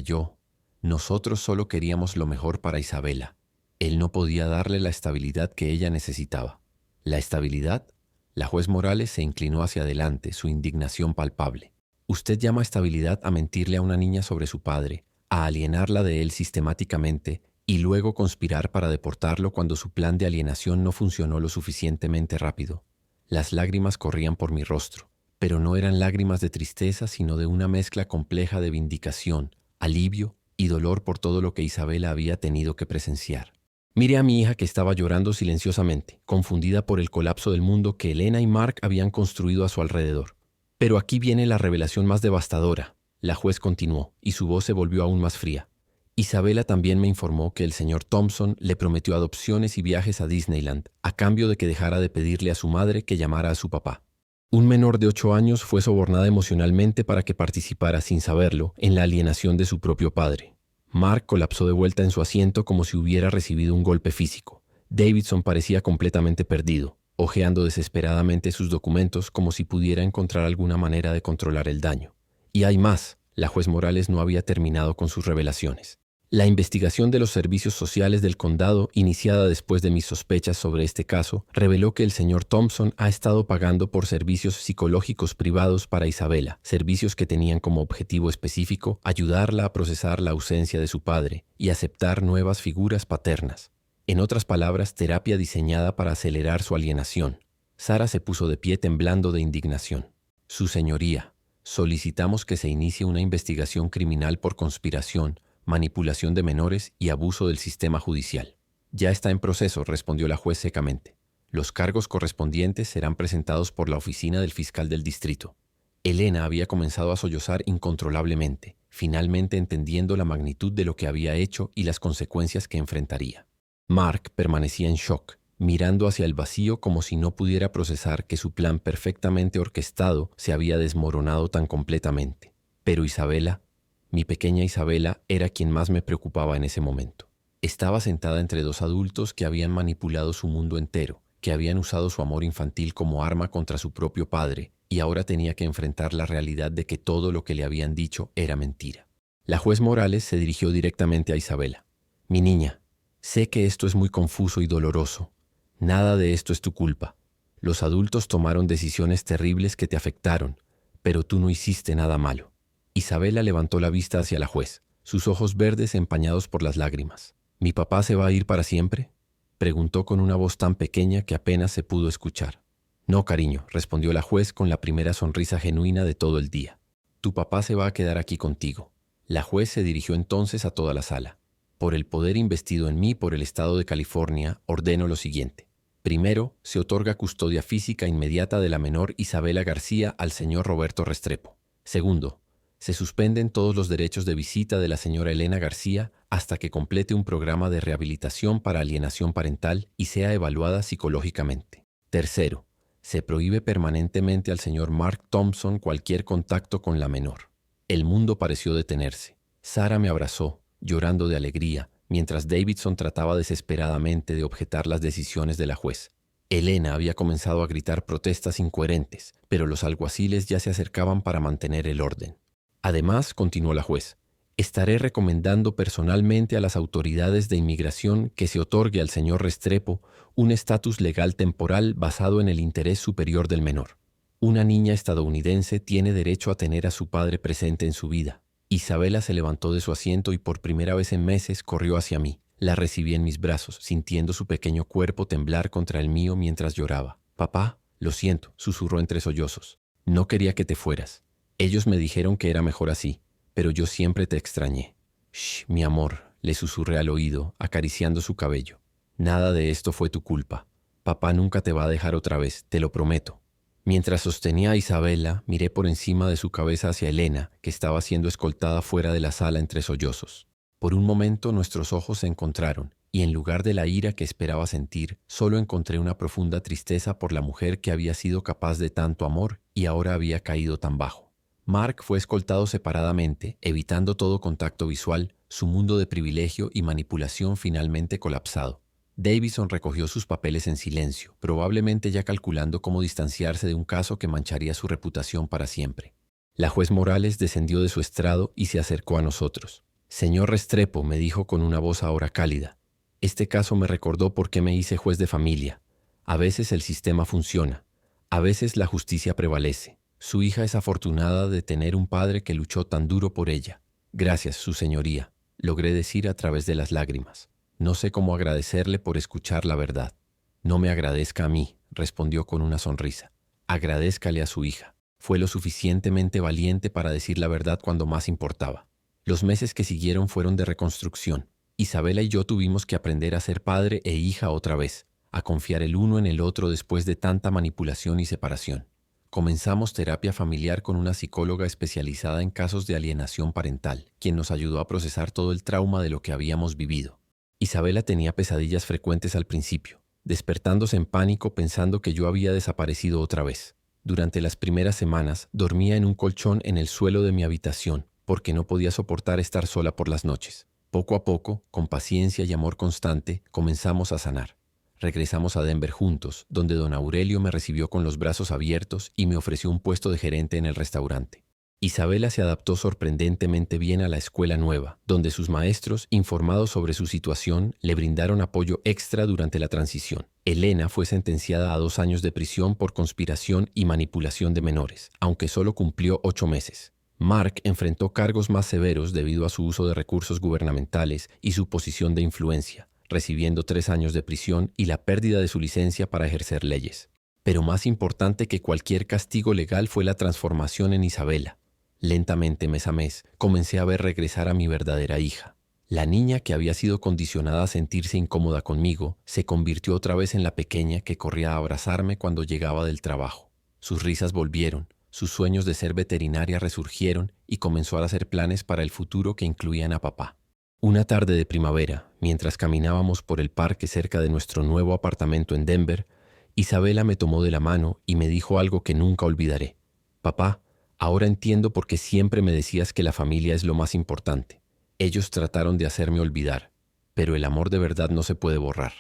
nosotros solo queríamos lo mejor para Isabela. Él no podía darle la estabilidad que ella necesitaba». «¿La estabilidad?». La juez Morales se inclinó hacia adelante, su indignación palpable. «Usted llama estabilidad a mentirle a una niña sobre su padre, a alienarla de él sistemáticamente y luego conspirar para deportarlo cuando su plan de alienación no funcionó lo suficientemente rápido». Las lágrimas corrían por mi rostro, pero no eran lágrimas de tristeza, sino de una mezcla compleja de vindicación, alivio y dolor por todo lo que Isabela había tenido que presenciar. Miré a mi hija que estaba llorando silenciosamente, confundida por el colapso del mundo que Elena y Mark habían construido a su alrededor. Pero aquí viene la revelación más devastadora. La juez continuó, y su voz se volvió aún más fría. Isabela también me informó que el señor Thompson le prometió adopciones y viajes a Disneyland, a cambio de que dejara de pedirle a su madre que llamara a su papá. Un menor de 8 años fue sobornada emocionalmente para que participara, sin saberlo, en la alienación de su propio padre. Mark colapsó de vuelta en su asiento como si hubiera recibido un golpe físico. Davidson parecía completamente perdido, hojeando desesperadamente sus documentos como si pudiera encontrar alguna manera de controlar el daño. Y hay más, la juez Morales no había terminado con sus revelaciones. La investigación de los servicios sociales del condado, iniciada después de mis sospechas sobre este caso, reveló que el señor Thompson ha estado pagando por servicios psicológicos privados para Isabela, servicios que tenían como objetivo específico ayudarla a procesar la ausencia de su padre y aceptar nuevas figuras paternas. En otras palabras, terapia diseñada para acelerar su alienación. Sara se puso de pie temblando de indignación. «Su señoría, solicitamos que se inicie una investigación criminal por conspiración, manipulación de menores y abuso del sistema judicial». «Ya está en proceso», respondió la juez secamente. «Los cargos correspondientes serán presentados por la oficina del fiscal del distrito». Elena había comenzado a sollozar incontrolablemente, finalmente entendiendo la magnitud de lo que había hecho y las consecuencias que enfrentaría. Mark permanecía en shock, mirando hacia el vacío como si no pudiera procesar que su plan perfectamente orquestado se había desmoronado tan completamente. Pero Isabela, mi pequeña Isabela, era quien más me preocupaba en ese momento. Estaba sentada entre 2 adultos que habían manipulado su mundo entero, que habían usado su amor infantil como arma contra su propio padre, y ahora tenía que enfrentar la realidad de que todo lo que le habían dicho era mentira. La juez Morales se dirigió directamente a Isabela. «Mi niña, sé que esto es muy confuso y doloroso. Nada de esto es tu culpa. Los adultos tomaron decisiones terribles que te afectaron, pero tú no hiciste nada malo». Isabela levantó la vista hacia la juez, sus ojos verdes empañados por las lágrimas. «¿Mi papá se va a ir para siempre?», preguntó con una voz tan pequeña que apenas se pudo escuchar. «No, cariño», respondió la juez con la primera sonrisa genuina de todo el día. «Tu papá se va a quedar aquí contigo». La juez se dirigió entonces a toda la sala. «Por el poder investido en mí por el Estado de California, ordeno lo siguiente. Primero, se otorga custodia física inmediata de la menor Isabela García al señor Roberto Restrepo. Segundo, se suspenden todos los derechos de visita de la señora Elena García hasta que complete un programa de rehabilitación para alienación parental y sea evaluada psicológicamente. Tercero, se prohíbe permanentemente al señor Mark Thompson cualquier contacto con la menor». El mundo pareció detenerse. Sara me abrazó, llorando de alegría, mientras Davidson trataba desesperadamente de objetar las decisiones de la juez. Elena había comenzado a gritar protestas incoherentes, pero los alguaciles ya se acercaban para mantener el orden. «Además», continuó la juez, «estaré recomendando personalmente a las autoridades de inmigración que se otorgue al señor Restrepo un estatus legal temporal basado en el interés superior del menor. Una niña estadounidense tiene derecho a tener a su padre presente en su vida». Isabela se levantó de su asiento y por primera vez en meses corrió hacia mí, La recibí en mis brazos, sintiendo su pequeño cuerpo temblar contra el mío mientras lloraba. Papá, lo siento, susurró entre sollozos. No quería que te fueras. Ellos me dijeron que era mejor así, pero yo siempre te extrañé. Shh, mi amor, le susurré al oído, acariciando su cabello. Nada de esto fue tu culpa. Papá nunca te va a dejar otra vez, te lo prometo. Mientras sostenía a Isabela, miré por encima de su cabeza hacia Elena, que estaba siendo escoltada fuera de la sala entre sollozos. Por un momento nuestros ojos se encontraron, y en lugar de la ira que esperaba sentir, solo encontré una profunda tristeza por la mujer que había sido capaz de tanto amor y ahora había caído tan bajo. Mark fue escoltado separadamente, evitando todo contacto visual, su mundo de privilegio y manipulación finalmente colapsado. Davison recogió sus papeles en silencio, probablemente ya calculando cómo distanciarse de un caso que mancharía su reputación para siempre. La juez Morales descendió de su estrado y se acercó a nosotros. Señor Restrepo, me dijo con una voz ahora cálida. Este caso me recordó por qué me hice juez de familia. A veces el sistema funciona. A veces la justicia prevalece. Su hija es afortunada de tener un padre que luchó tan duro por ella. Gracias, su señoría, logré decir a través de las lágrimas. No sé cómo agradecerle por escuchar la verdad. No me agradezca a mí, respondió con una sonrisa. Agradézcale a su hija. Fue lo suficientemente valiente para decir la verdad cuando más importaba. Los meses que siguieron fueron de reconstrucción. Isabela y yo tuvimos que aprender a ser padre e hija otra vez, a confiar el uno en el otro después de tanta manipulación y separación. Comenzamos terapia familiar con una psicóloga especializada en casos de alienación parental, quien nos ayudó a procesar todo el trauma de lo que habíamos vivido. Isabela tenía pesadillas frecuentes al principio, despertándose en pánico pensando que yo había desaparecido otra vez. Durante las primeras semanas dormía en un colchón en el suelo de mi habitación, porque no podía soportar estar sola por las noches. Poco a poco, con paciencia y amor constante, comenzamos a sanar. Regresamos a Denver juntos, donde don Aurelio me recibió con los brazos abiertos y me ofreció un puesto de gerente en el restaurante. Isabela se adaptó sorprendentemente bien a la escuela nueva, donde sus maestros, informados sobre su situación, le brindaron apoyo extra durante la transición. Elena fue sentenciada a 2 años de prisión por conspiración y manipulación de menores, aunque solo cumplió 8 meses. Mark enfrentó cargos más severos debido a su uso de recursos gubernamentales y su posición de influencia, recibiendo 3 años de prisión y la pérdida de su licencia para ejercer leyes. Pero más importante que cualquier castigo legal fue la transformación en Isabela. Lentamente, mes a mes, comencé a ver regresar a mi verdadera hija. La niña que había sido condicionada a sentirse incómoda conmigo se convirtió otra vez en la pequeña que corría a abrazarme cuando llegaba del trabajo. Sus risas volvieron. Sus sueños de ser veterinaria resurgieron y comenzó a hacer planes para el futuro que incluían a papá. Una tarde de primavera, mientras caminábamos por el parque cerca de nuestro nuevo apartamento en Denver, Isabela me tomó de la mano y me dijo algo que nunca olvidaré. Papá, ahora entiendo por qué siempre me decías que la familia es lo más importante. Ellos trataron de hacerme olvidar, pero el amor de verdad no se puede borrar.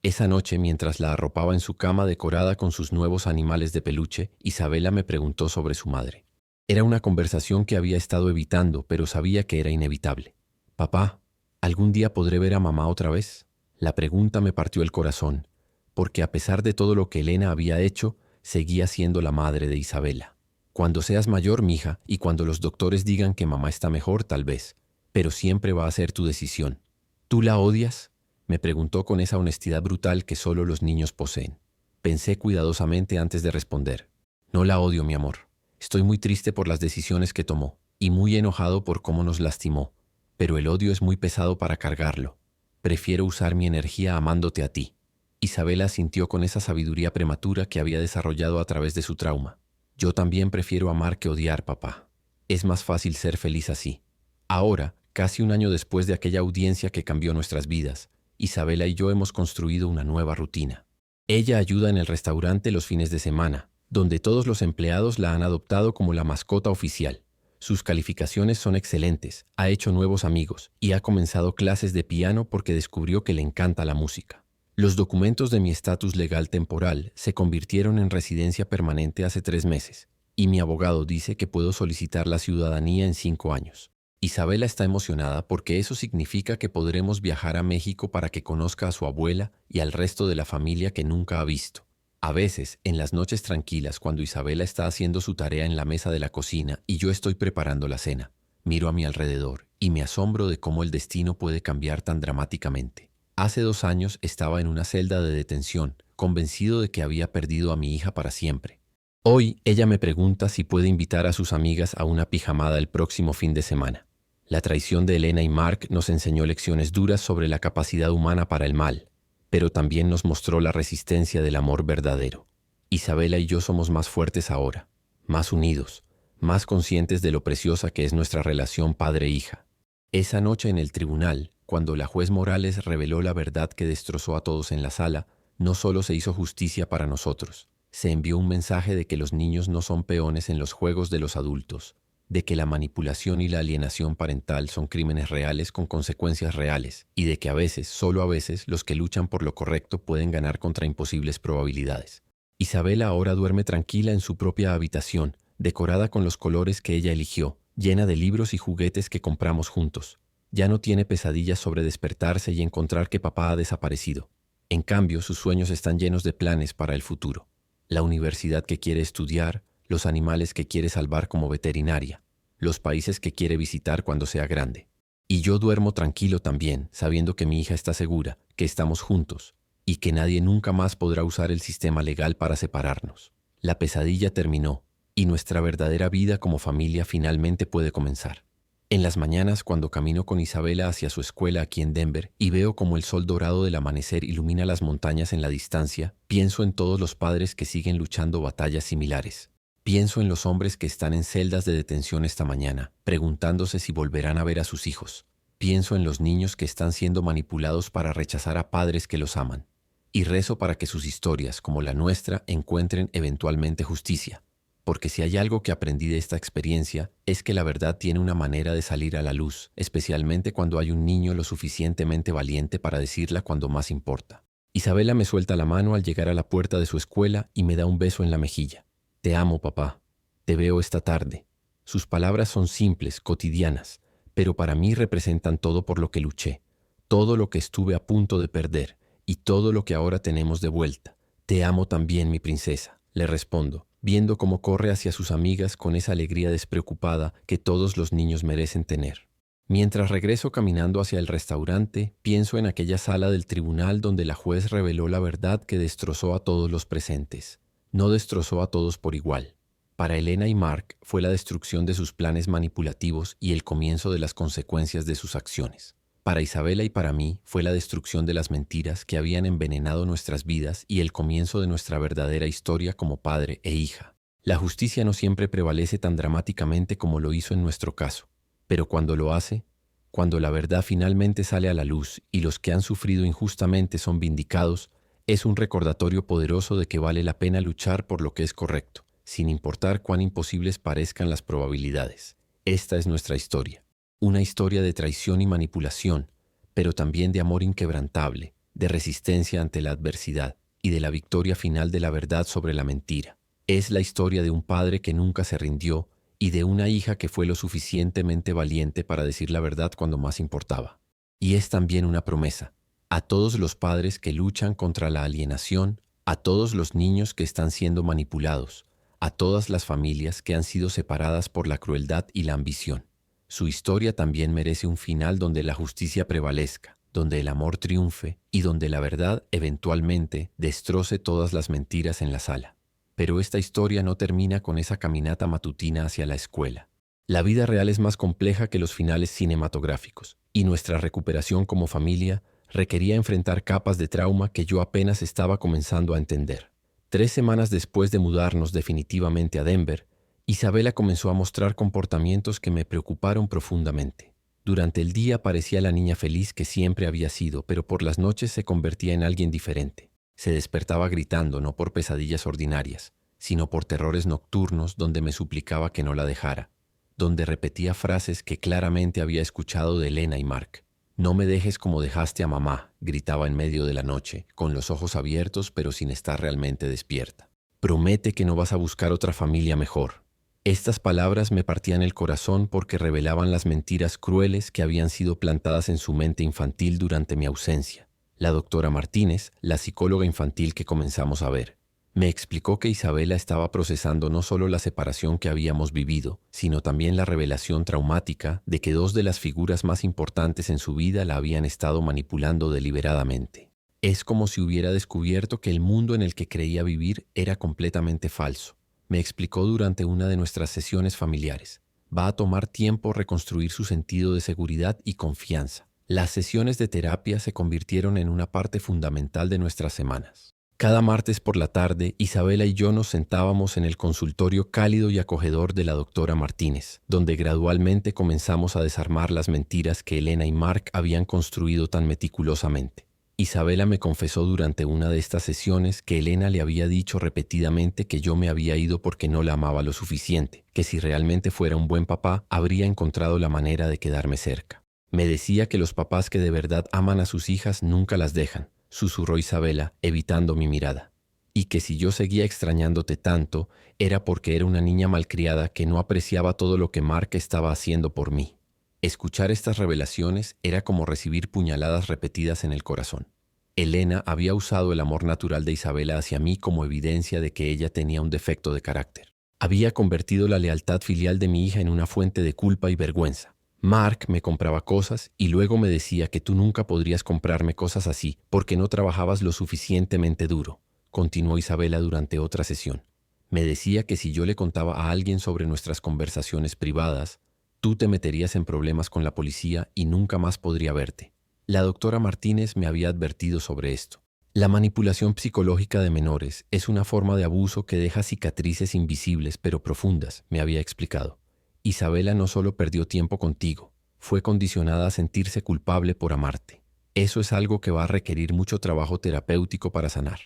Esa noche, mientras la arropaba en su cama decorada con sus nuevos animales de peluche, Isabela me preguntó sobre su madre. Era una conversación que había estado evitando, pero sabía que era inevitable. Papá, ¿algún día podré ver a mamá otra vez? La pregunta me partió el corazón, porque a pesar de todo lo que Elena había hecho, seguía siendo la madre de Isabela. Cuando seas mayor, mija, y cuando los doctores digan que mamá está mejor, tal vez, pero siempre va a ser tu decisión. ¿Tú la odias?, me preguntó con esa honestidad brutal que solo los niños poseen. Pensé cuidadosamente antes de responder. No la odio, mi amor. Estoy muy triste por las decisiones que tomó, y muy enojado por cómo nos lastimó, pero el odio es muy pesado para cargarlo. Prefiero usar mi energía amándote a ti. Isabela sintió con esa sabiduría prematura que había desarrollado a través de su trauma. Yo también prefiero amar que odiar, papá. Es más fácil ser feliz así. Ahora, casi 1 año después de aquella audiencia que cambió nuestras vidas, Isabela y yo hemos construido una nueva rutina. Ella ayuda en el restaurante los fines de semana, donde todos los empleados la han adoptado como la mascota oficial. Sus calificaciones son excelentes, ha hecho nuevos amigos y ha comenzado clases de piano porque descubrió que le encanta la música. Los documentos de mi estatus legal temporal se convirtieron en residencia permanente hace 3 meses y mi abogado dice que puedo solicitar la ciudadanía en 5 años. Isabela está emocionada porque eso significa que podremos viajar a México para que conozca a su abuela y al resto de la familia que nunca ha visto. A veces, en las noches tranquilas, cuando Isabela está haciendo su tarea en la mesa de la cocina y yo estoy preparando la cena, miro a mi alrededor y me asombro de cómo el destino puede cambiar tan dramáticamente. Hace 2 años estaba en una celda de detención, convencido de que había perdido a mi hija para siempre. Hoy ella me pregunta si puede invitar a sus amigas a una pijamada el próximo fin de semana. La traición de Elena y Mark nos enseñó lecciones duras sobre la capacidad humana para el mal, pero también nos mostró la resistencia del amor verdadero. Isabela y yo somos más fuertes ahora, más unidos, más conscientes de lo preciosa que es nuestra relación padre-hija. Esa noche en el tribunal, cuando la juez Morales reveló la verdad que destrozó a todos en la sala, no solo se hizo justicia para nosotros, se envió un mensaje de que los niños no son peones en los juegos de los adultos, de que la manipulación y la alienación parental son crímenes reales con consecuencias reales, y de que a veces, solo a veces, los que luchan por lo correcto pueden ganar contra imposibles probabilidades. Isabela ahora duerme tranquila en su propia habitación, decorada con los colores que ella eligió, llena de libros y juguetes que compramos juntos. Ya no tiene pesadillas sobre despertarse y encontrar que papá ha desaparecido. En cambio, sus sueños están llenos de planes para el futuro. La universidad que quiere estudiar, los animales que quiere salvar como veterinaria, los países que quiere visitar cuando sea grande. Y yo duermo tranquilo también, sabiendo que mi hija está segura, que estamos juntos, y que nadie nunca más podrá usar el sistema legal para separarnos. La pesadilla terminó, y nuestra verdadera vida como familia finalmente puede comenzar. En las mañanas, cuando camino con Isabela hacia su escuela aquí en Denver y veo como el sol dorado del amanecer ilumina las montañas en la distancia, pienso en todos los padres que siguen luchando batallas similares. Pienso en los hombres que están en celdas de detención esta mañana, preguntándose si volverán a ver a sus hijos. Pienso en los niños que están siendo manipulados para rechazar a padres que los aman. Y rezo para que sus historias, como la nuestra, encuentren eventualmente justicia. Porque si hay algo que aprendí de esta experiencia, es que la verdad tiene una manera de salir a la luz, especialmente cuando hay un niño lo suficientemente valiente para decirla cuando más importa. Isabela me suelta la mano al llegar a la puerta de su escuela y me da un beso en la mejilla. Te amo, papá. Te veo esta tarde. Sus palabras son simples, cotidianas, pero para mí representan todo por lo que luché, todo lo que estuve a punto de perder y todo lo que ahora tenemos de vuelta. Te amo también, mi princesa, le respondo, viendo cómo corre hacia sus amigas con esa alegría despreocupada que todos los niños merecen tener. Mientras regreso caminando hacia el restaurante, pienso en aquella sala del tribunal donde la juez reveló la verdad que destrozó a todos los presentes. No destrozó a todos por igual. Para Elena y Mark fue la destrucción de sus planes manipulativos y el comienzo de las consecuencias de sus acciones. Para Isabela y para mí fue la destrucción de las mentiras que habían envenenado nuestras vidas y el comienzo de nuestra verdadera historia como padre e hija. La justicia no siempre prevalece tan dramáticamente como lo hizo en nuestro caso, pero cuando lo hace, cuando la verdad finalmente sale a la luz y los que han sufrido injustamente son vindicados, es un recordatorio poderoso de que vale la pena luchar por lo que es correcto, sin importar cuán imposibles parezcan las probabilidades. Esta es nuestra historia. Una historia de traición y manipulación, pero también de amor inquebrantable, de resistencia ante la adversidad y de la victoria final de la verdad sobre la mentira. Es la historia de un padre que nunca se rindió y de una hija que fue lo suficientemente valiente para decir la verdad cuando más importaba. Y es también una promesa a todos los padres que luchan contra la alienación, a todos los niños que están siendo manipulados, a todas las familias que han sido separadas por la crueldad y la ambición. Su historia también merece un final donde la justicia prevalezca, donde el amor triunfe y donde la verdad eventualmente destroce todas las mentiras en la sala. Pero esta historia no termina con esa caminata matutina hacia la escuela. La vida real es más compleja que los finales cinematográficos, y nuestra recuperación como familia requería enfrentar capas de trauma que yo apenas estaba comenzando a entender. 3 semanas después de mudarnos definitivamente a Denver, Isabela comenzó a mostrar comportamientos que me preocuparon profundamente. Durante el día parecía la niña feliz que siempre había sido, pero por las noches se convertía en alguien diferente. Se despertaba gritando, no por pesadillas ordinarias, sino por terrores nocturnos donde me suplicaba que no la dejara, donde repetía frases que claramente había escuchado de Elena y Mark. «No me dejes como dejaste a mamá», gritaba en medio de la noche, con los ojos abiertos pero sin estar realmente despierta. «Promete que no vas a buscar otra familia mejor». Estas palabras me partían el corazón porque revelaban las mentiras crueles que habían sido plantadas en su mente infantil durante mi ausencia. La doctora Martínez, la psicóloga infantil que comenzamos a ver, Me explicó que Isabela estaba procesando no solo la separación que habíamos vivido, sino también la revelación traumática de que dos de las figuras más importantes en su vida la habían estado manipulando deliberadamente. Es como si hubiera descubierto que el mundo en el que creía vivir era completamente falso. Me explicó durante una de nuestras sesiones familiares. Va a tomar tiempo reconstruir su sentido de seguridad y confianza. Las sesiones de terapia se convirtieron en una parte fundamental de nuestras semanas. Cada martes por la tarde, Isabela y yo nos sentábamos en el consultorio cálido y acogedor de la doctora Martínez, donde gradualmente comenzamos a desarmar las mentiras que Elena y Mark habían construido tan meticulosamente. Isabela me confesó durante una de estas sesiones que Elena le había dicho repetidamente que yo me había ido porque no la amaba lo suficiente, que si realmente fuera un buen papá, habría encontrado la manera de quedarme cerca. Me decía que los papás que de verdad aman a sus hijas nunca las dejan, susurró Isabela, evitando mi mirada, y que si yo seguía extrañándote tanto, era porque era una niña malcriada que no apreciaba todo lo que Mark estaba haciendo por mí. Escuchar estas revelaciones era como recibir puñaladas repetidas en el corazón. Elena había usado el amor natural de Isabela hacia mí como evidencia de que ella tenía un defecto de carácter. Había convertido la lealtad filial de mi hija en una fuente de culpa y vergüenza. Mark me compraba cosas y luego me decía que tú nunca podrías comprarme cosas así porque no trabajabas lo suficientemente duro, continuó Isabela durante otra sesión. Me decía que si yo le contaba a alguien sobre nuestras conversaciones privadas, tú te meterías en problemas con la policía y nunca más podría verte. La doctora Martínez me había advertido sobre esto. La manipulación psicológica de menores es una forma de abuso que deja cicatrices invisibles pero profundas, me había explicado. Isabela no solo perdió tiempo contigo, fue condicionada a sentirse culpable por amarte. Eso es algo que va a requerir mucho trabajo terapéutico para sanar.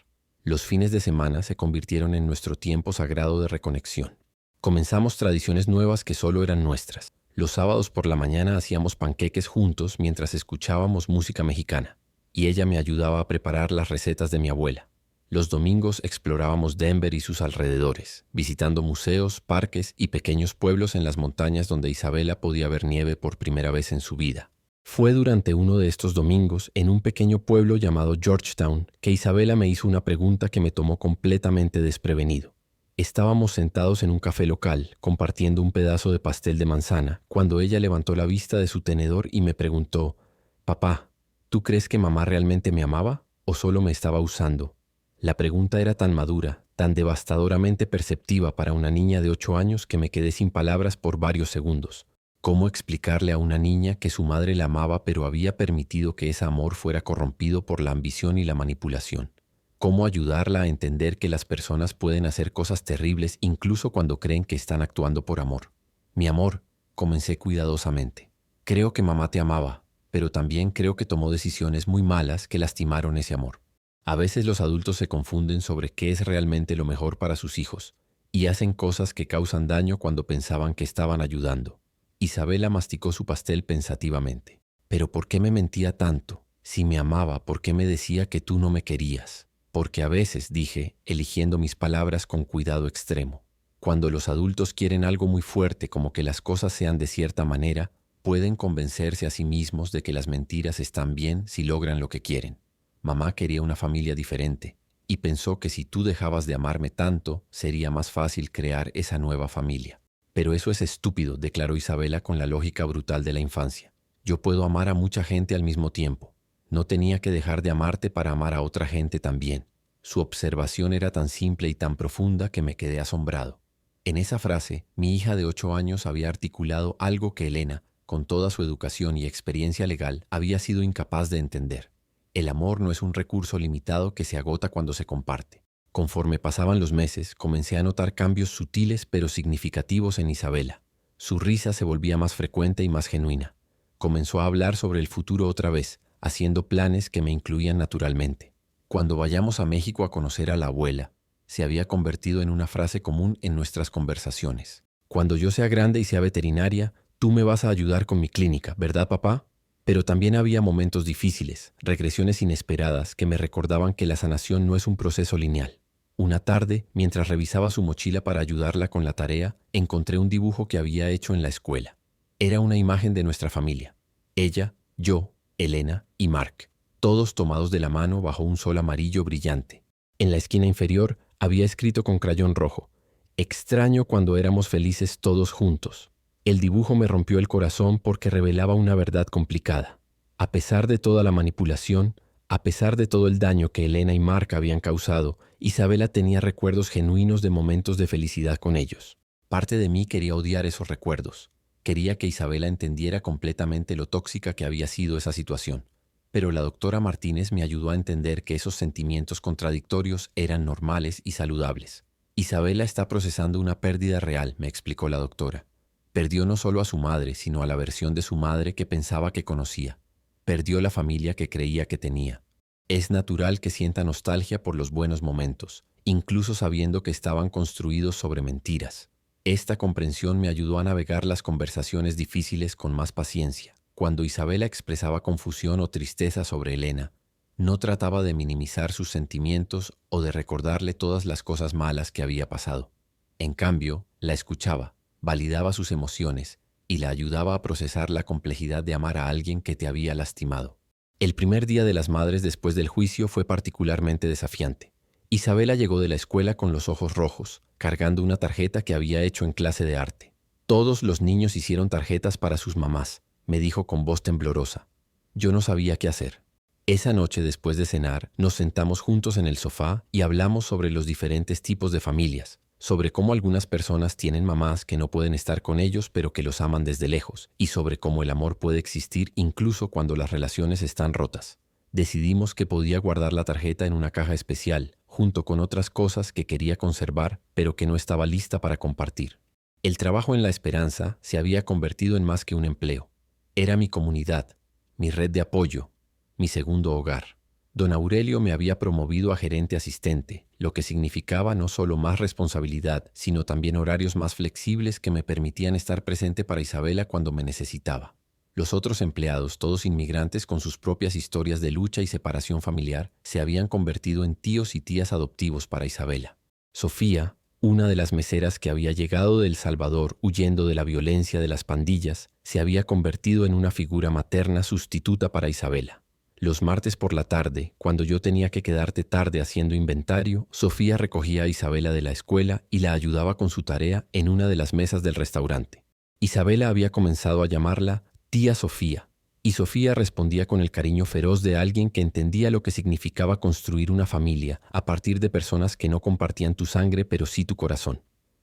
Los fines de semana se convirtieron en nuestro tiempo sagrado de reconexión. Comenzamos tradiciones nuevas que solo eran nuestras. Los sábados por la mañana hacíamos panqueques juntos mientras escuchábamos música mexicana, y ella me ayudaba a preparar las recetas de mi abuela. Los domingos explorábamos Denver y sus alrededores, visitando museos, parques y pequeños pueblos en las montañas donde Isabela podía ver nieve por primera vez en su vida. Fue durante uno de estos domingos, en un pequeño pueblo llamado Georgetown, que Isabela me hizo una pregunta que me tomó completamente desprevenido. Estábamos sentados en un café local, compartiendo un pedazo de pastel de manzana, cuando ella levantó la vista de su tenedor y me preguntó: «Papá, ¿tú crees que mamá realmente me amaba o solo me estaba usando?» La pregunta era tan madura, tan devastadoramente perceptiva para una niña de 8 años que me quedé sin palabras por varios segundos. ¿Cómo explicarle a una niña que su madre la amaba pero había permitido que ese amor fuera corrompido por la ambición y la manipulación? ¿Cómo ayudarla a entender que las personas pueden hacer cosas terribles incluso cuando creen que están actuando por amor? Mi amor, comencé cuidadosamente. Creo que mamá te amaba, pero también creo que tomó decisiones muy malas que lastimaron ese amor. A veces los adultos se confunden sobre qué es realmente lo mejor para sus hijos y hacen cosas que causan daño cuando pensaban que estaban ayudando. Isabela masticó su pastel pensativamente. ¿Pero por qué me mentía tanto? Si me amaba, ¿por qué me decía que tú no me querías? Porque a veces, dije, eligiendo mis palabras con cuidado extremo. Cuando los adultos quieren algo muy fuerte como que las cosas sean de cierta manera, pueden convencerse a sí mismos de que las mentiras están bien si logran lo que quieren. Mamá quería una familia diferente y pensó que si tú dejabas de amarme tanto, sería más fácil crear esa nueva familia. Pero eso es estúpido, declaró Isabela con la lógica brutal de la infancia. Yo puedo amar a mucha gente al mismo tiempo. No tenía que dejar de amarte para amar a otra gente también. Su observación era tan simple y tan profunda que me quedé asombrado. En esa frase, mi hija de 8 años había articulado algo que Elena, con toda su educación y experiencia legal, había sido incapaz de entender. El amor no es un recurso limitado que se agota cuando se comparte. Conforme pasaban los meses, comencé a notar cambios sutiles pero significativos en Isabela. Su risa se volvía más frecuente y más genuina. Comenzó a hablar sobre el futuro otra vez, haciendo planes que me incluían naturalmente. Cuando vayamos a México a conocer a la abuela, se había convertido en una frase común en nuestras conversaciones. Cuando yo sea grande y sea veterinaria, tú me vas a ayudar con mi clínica, ¿verdad, papá? Pero también había momentos difíciles, regresiones inesperadas que me recordaban que la sanación no es un proceso lineal. Una tarde, mientras revisaba su mochila para ayudarla con la tarea, encontré un dibujo que había hecho en la escuela. Era una imagen de nuestra familia. Ella, yo, Elena y Mark, todos tomados de la mano bajo un sol amarillo brillante. En la esquina inferior Había escrito con crayón rojo: extraño cuando éramos felices todos juntos. El dibujo me rompió el corazón porque revelaba una verdad complicada. A pesar de toda la manipulación, a pesar de todo el daño que Elena y Mark habían causado, Isabela tenía recuerdos genuinos de momentos de felicidad con ellos. Parte de mí quería odiar esos recuerdos. Quería que Isabela entendiera completamente lo tóxica que había sido esa situación. Pero la doctora Martínez me ayudó a entender que esos sentimientos contradictorios eran normales y saludables. Isabela está procesando una pérdida real, me explicó la doctora. Perdió no solo a su madre, sino a la versión de su madre que pensaba que conocía. Perdió la familia que creía que tenía. Es natural que sienta nostalgia por los buenos momentos, incluso sabiendo que estaban construidos sobre mentiras. Esta comprensión me ayudó a navegar las conversaciones difíciles con más paciencia. Cuando Isabela expresaba confusión o tristeza sobre Elena, no trataba de minimizar sus sentimientos o de recordarle todas las cosas malas que había pasado. En cambio, la escuchaba, validaba sus emociones y la ayudaba a procesar la complejidad de amar a alguien que te había lastimado. El primer día de las madres después del juicio fue particularmente desafiante. Isabela llegó de la escuela con los ojos rojos, cargando una tarjeta que había hecho en clase de arte. Todos los niños hicieron tarjetas para sus mamás, me dijo con voz temblorosa. Yo no sabía qué hacer. Esa noche, después de cenar, nos sentamos juntos en el sofá y hablamos sobre los diferentes tipos de familias, sobre cómo algunas personas tienen mamás que no pueden estar con ellos pero que los aman desde lejos, y sobre cómo el amor puede existir incluso cuando las relaciones están rotas. Decidimos que podía guardar la tarjeta en una caja especial, junto con otras cosas que quería conservar, pero que no estaba lista para compartir. El trabajo en La Esperanza se había convertido en más que un empleo. Era mi comunidad, mi red de apoyo, mi segundo hogar. Don Aurelio me había promovido a gerente asistente, lo que significaba no solo más responsabilidad, sino también horarios más flexibles que me permitían estar presente para Isabela cuando me necesitaba. Los otros empleados, todos inmigrantes con sus propias historias de lucha y separación familiar, se habían convertido en tíos y tías adoptivos para Isabela. Sofía, una de las meseras que había llegado de El Salvador huyendo de la violencia de las pandillas, se había convertido en una figura materna sustituta para Isabela. Los martes por la tarde, cuando yo tenía que quedarte tarde haciendo inventario, Sofía recogía a Isabela de la escuela y la ayudaba con su tarea en una de las mesas del restaurante. Isabela había comenzado a llamarla tía Sofía, y Sofía respondía con el cariño feroz de alguien que entendía lo que significaba construir una familia a partir de personas que no compartían tu sangre pero sí tu corazón.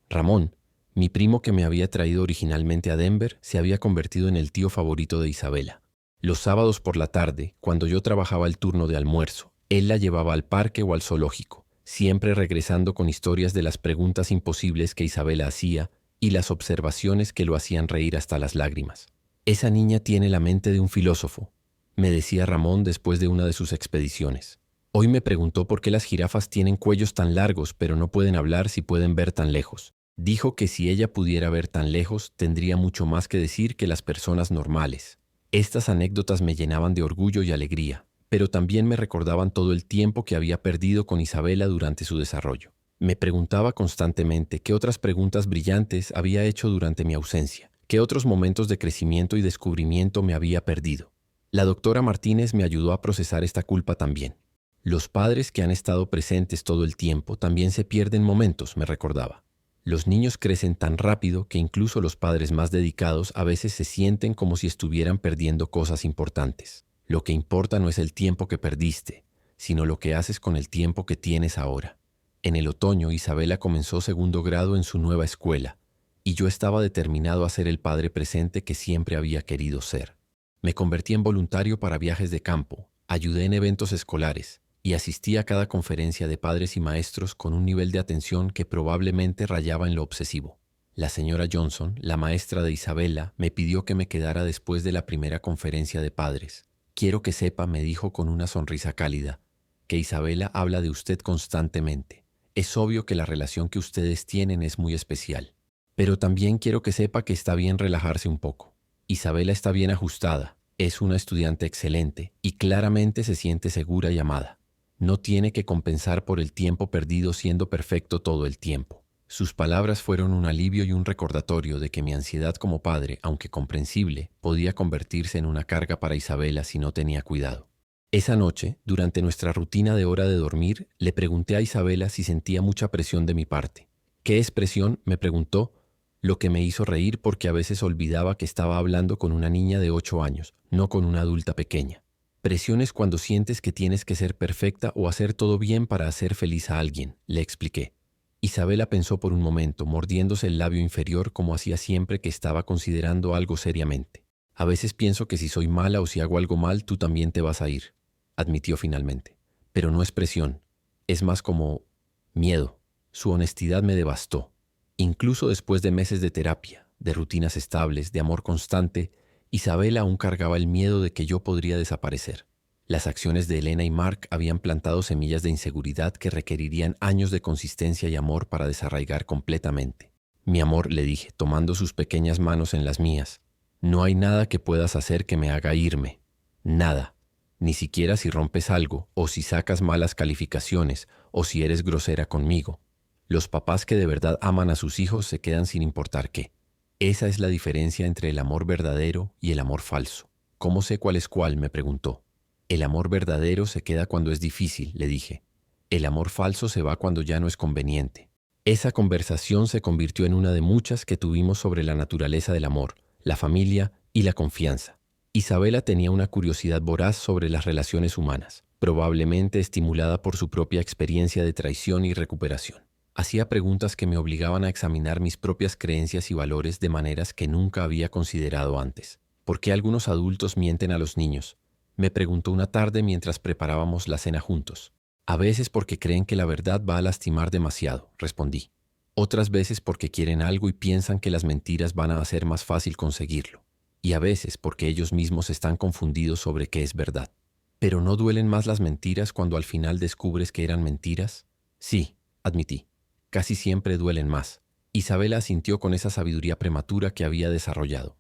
Ramón, mi primo que me había traído originalmente a Denver, se había convertido en el tío favorito de Isabela. Los sábados por la tarde, cuando yo trabajaba el turno de almuerzo, él la llevaba al parque o al zoológico, siempre regresando con historias de las preguntas imposibles que Isabela hacía y las observaciones que lo hacían reír hasta las lágrimas. Esa niña tiene la mente de un filósofo, me decía Ramón después de una de sus expediciones. Hoy me preguntó por qué las jirafas tienen cuellos tan largos pero no pueden hablar si pueden ver tan lejos. Dijo que si ella pudiera ver tan lejos, tendría mucho más que decir que las personas normales. Estas anécdotas me llenaban de orgullo y alegría, pero también me recordaban todo el tiempo que había perdido con Isabela durante su desarrollo. Me preguntaba constantemente qué otras preguntas brillantes había hecho durante mi ausencia, qué otros momentos de crecimiento y descubrimiento me había perdido. La doctora Martínez me ayudó a procesar esta culpa también. Los padres que han estado presentes todo el tiempo también se pierden momentos, me recordaba. Los niños crecen tan rápido que incluso los padres más dedicados a veces se sienten como si estuvieran perdiendo cosas importantes. Lo que importa no es el tiempo que perdiste, sino lo que haces con el tiempo que tienes ahora. En el otoño, Isabela comenzó segundo grado en su nueva escuela, y yo estaba determinado a ser el padre presente que siempre había querido ser. Me convertí en voluntario para viajes de campo, ayudé en eventos escolares, y asistí a cada conferencia de padres y maestros con un nivel de atención que probablemente rayaba en lo obsesivo. La señora Johnson, la maestra de Isabela, me pidió que me quedara después de la primera conferencia de padres. Quiero que sepa, me dijo con una sonrisa cálida, que Isabela habla de usted constantemente. Es obvio que la relación que ustedes tienen es muy especial. Pero también quiero que sepa que está bien relajarse un poco. Isabela está bien ajustada, es una estudiante excelente y claramente se siente segura y amada. No tiene que compensar por el tiempo perdido siendo perfecto todo el tiempo. Sus palabras fueron un alivio y un recordatorio de que mi ansiedad como padre, aunque comprensible, podía convertirse en una carga para Isabela si no tenía cuidado. Esa noche, durante nuestra rutina de hora de dormir, le pregunté a Isabela si sentía mucha presión de mi parte. ¿Qué es presión?, me preguntó, lo que me hizo reír porque a veces olvidaba que estaba hablando con una niña de 8 años, no con una adulta pequeña. Presión es cuando sientes que tienes que ser perfecta o hacer todo bien para hacer feliz a alguien, le expliqué. Isabela pensó por un momento, mordiéndose el labio inferior como hacía siempre que estaba considerando algo seriamente. A veces pienso que si soy mala o si hago algo mal, tú también te vas a ir, admitió finalmente. Pero no es presión, es más como miedo. Su honestidad me devastó. Incluso después de meses de terapia, de rutinas estables, de amor constante, Isabela aún cargaba el miedo de que yo podría desaparecer. Las acciones de Elena y Mark habían plantado semillas de inseguridad que requerirían años de consistencia y amor para desarraigar completamente. Mi amor, le dije, tomando sus pequeñas manos en las mías, no hay nada que puedas hacer que me haga irme. Nada. Ni siquiera si rompes algo, o si sacas malas calificaciones, o si eres grosera conmigo. Los papás que de verdad aman a sus hijos se quedan sin importar qué. Esa es la diferencia entre el amor verdadero y el amor falso. ¿Cómo sé cuál es cuál?, me preguntó. El amor verdadero se queda cuando es difícil, le dije. El amor falso se va cuando ya no es conveniente. Esa conversación se convirtió en una de muchas que tuvimos sobre la naturaleza del amor, la familia y la confianza. Isabela tenía una curiosidad voraz sobre las relaciones humanas, probablemente estimulada por su propia experiencia de traición y recuperación. Hacía preguntas que me obligaban a examinar mis propias creencias y valores de maneras que nunca había considerado antes. ¿Por qué algunos adultos mienten a los niños?, me preguntó una tarde mientras preparábamos la cena juntos. A veces porque creen que la verdad va a lastimar demasiado, respondí. Otras veces porque quieren algo y piensan que las mentiras van a hacer más fácil conseguirlo. Y a veces porque ellos mismos están confundidos sobre qué es verdad. ¿Pero no duelen más las mentiras cuando al final descubres que eran mentiras? Sí, admití. Casi siempre duelen más. Isabela asintió con esa sabiduría prematura que había desarrollado.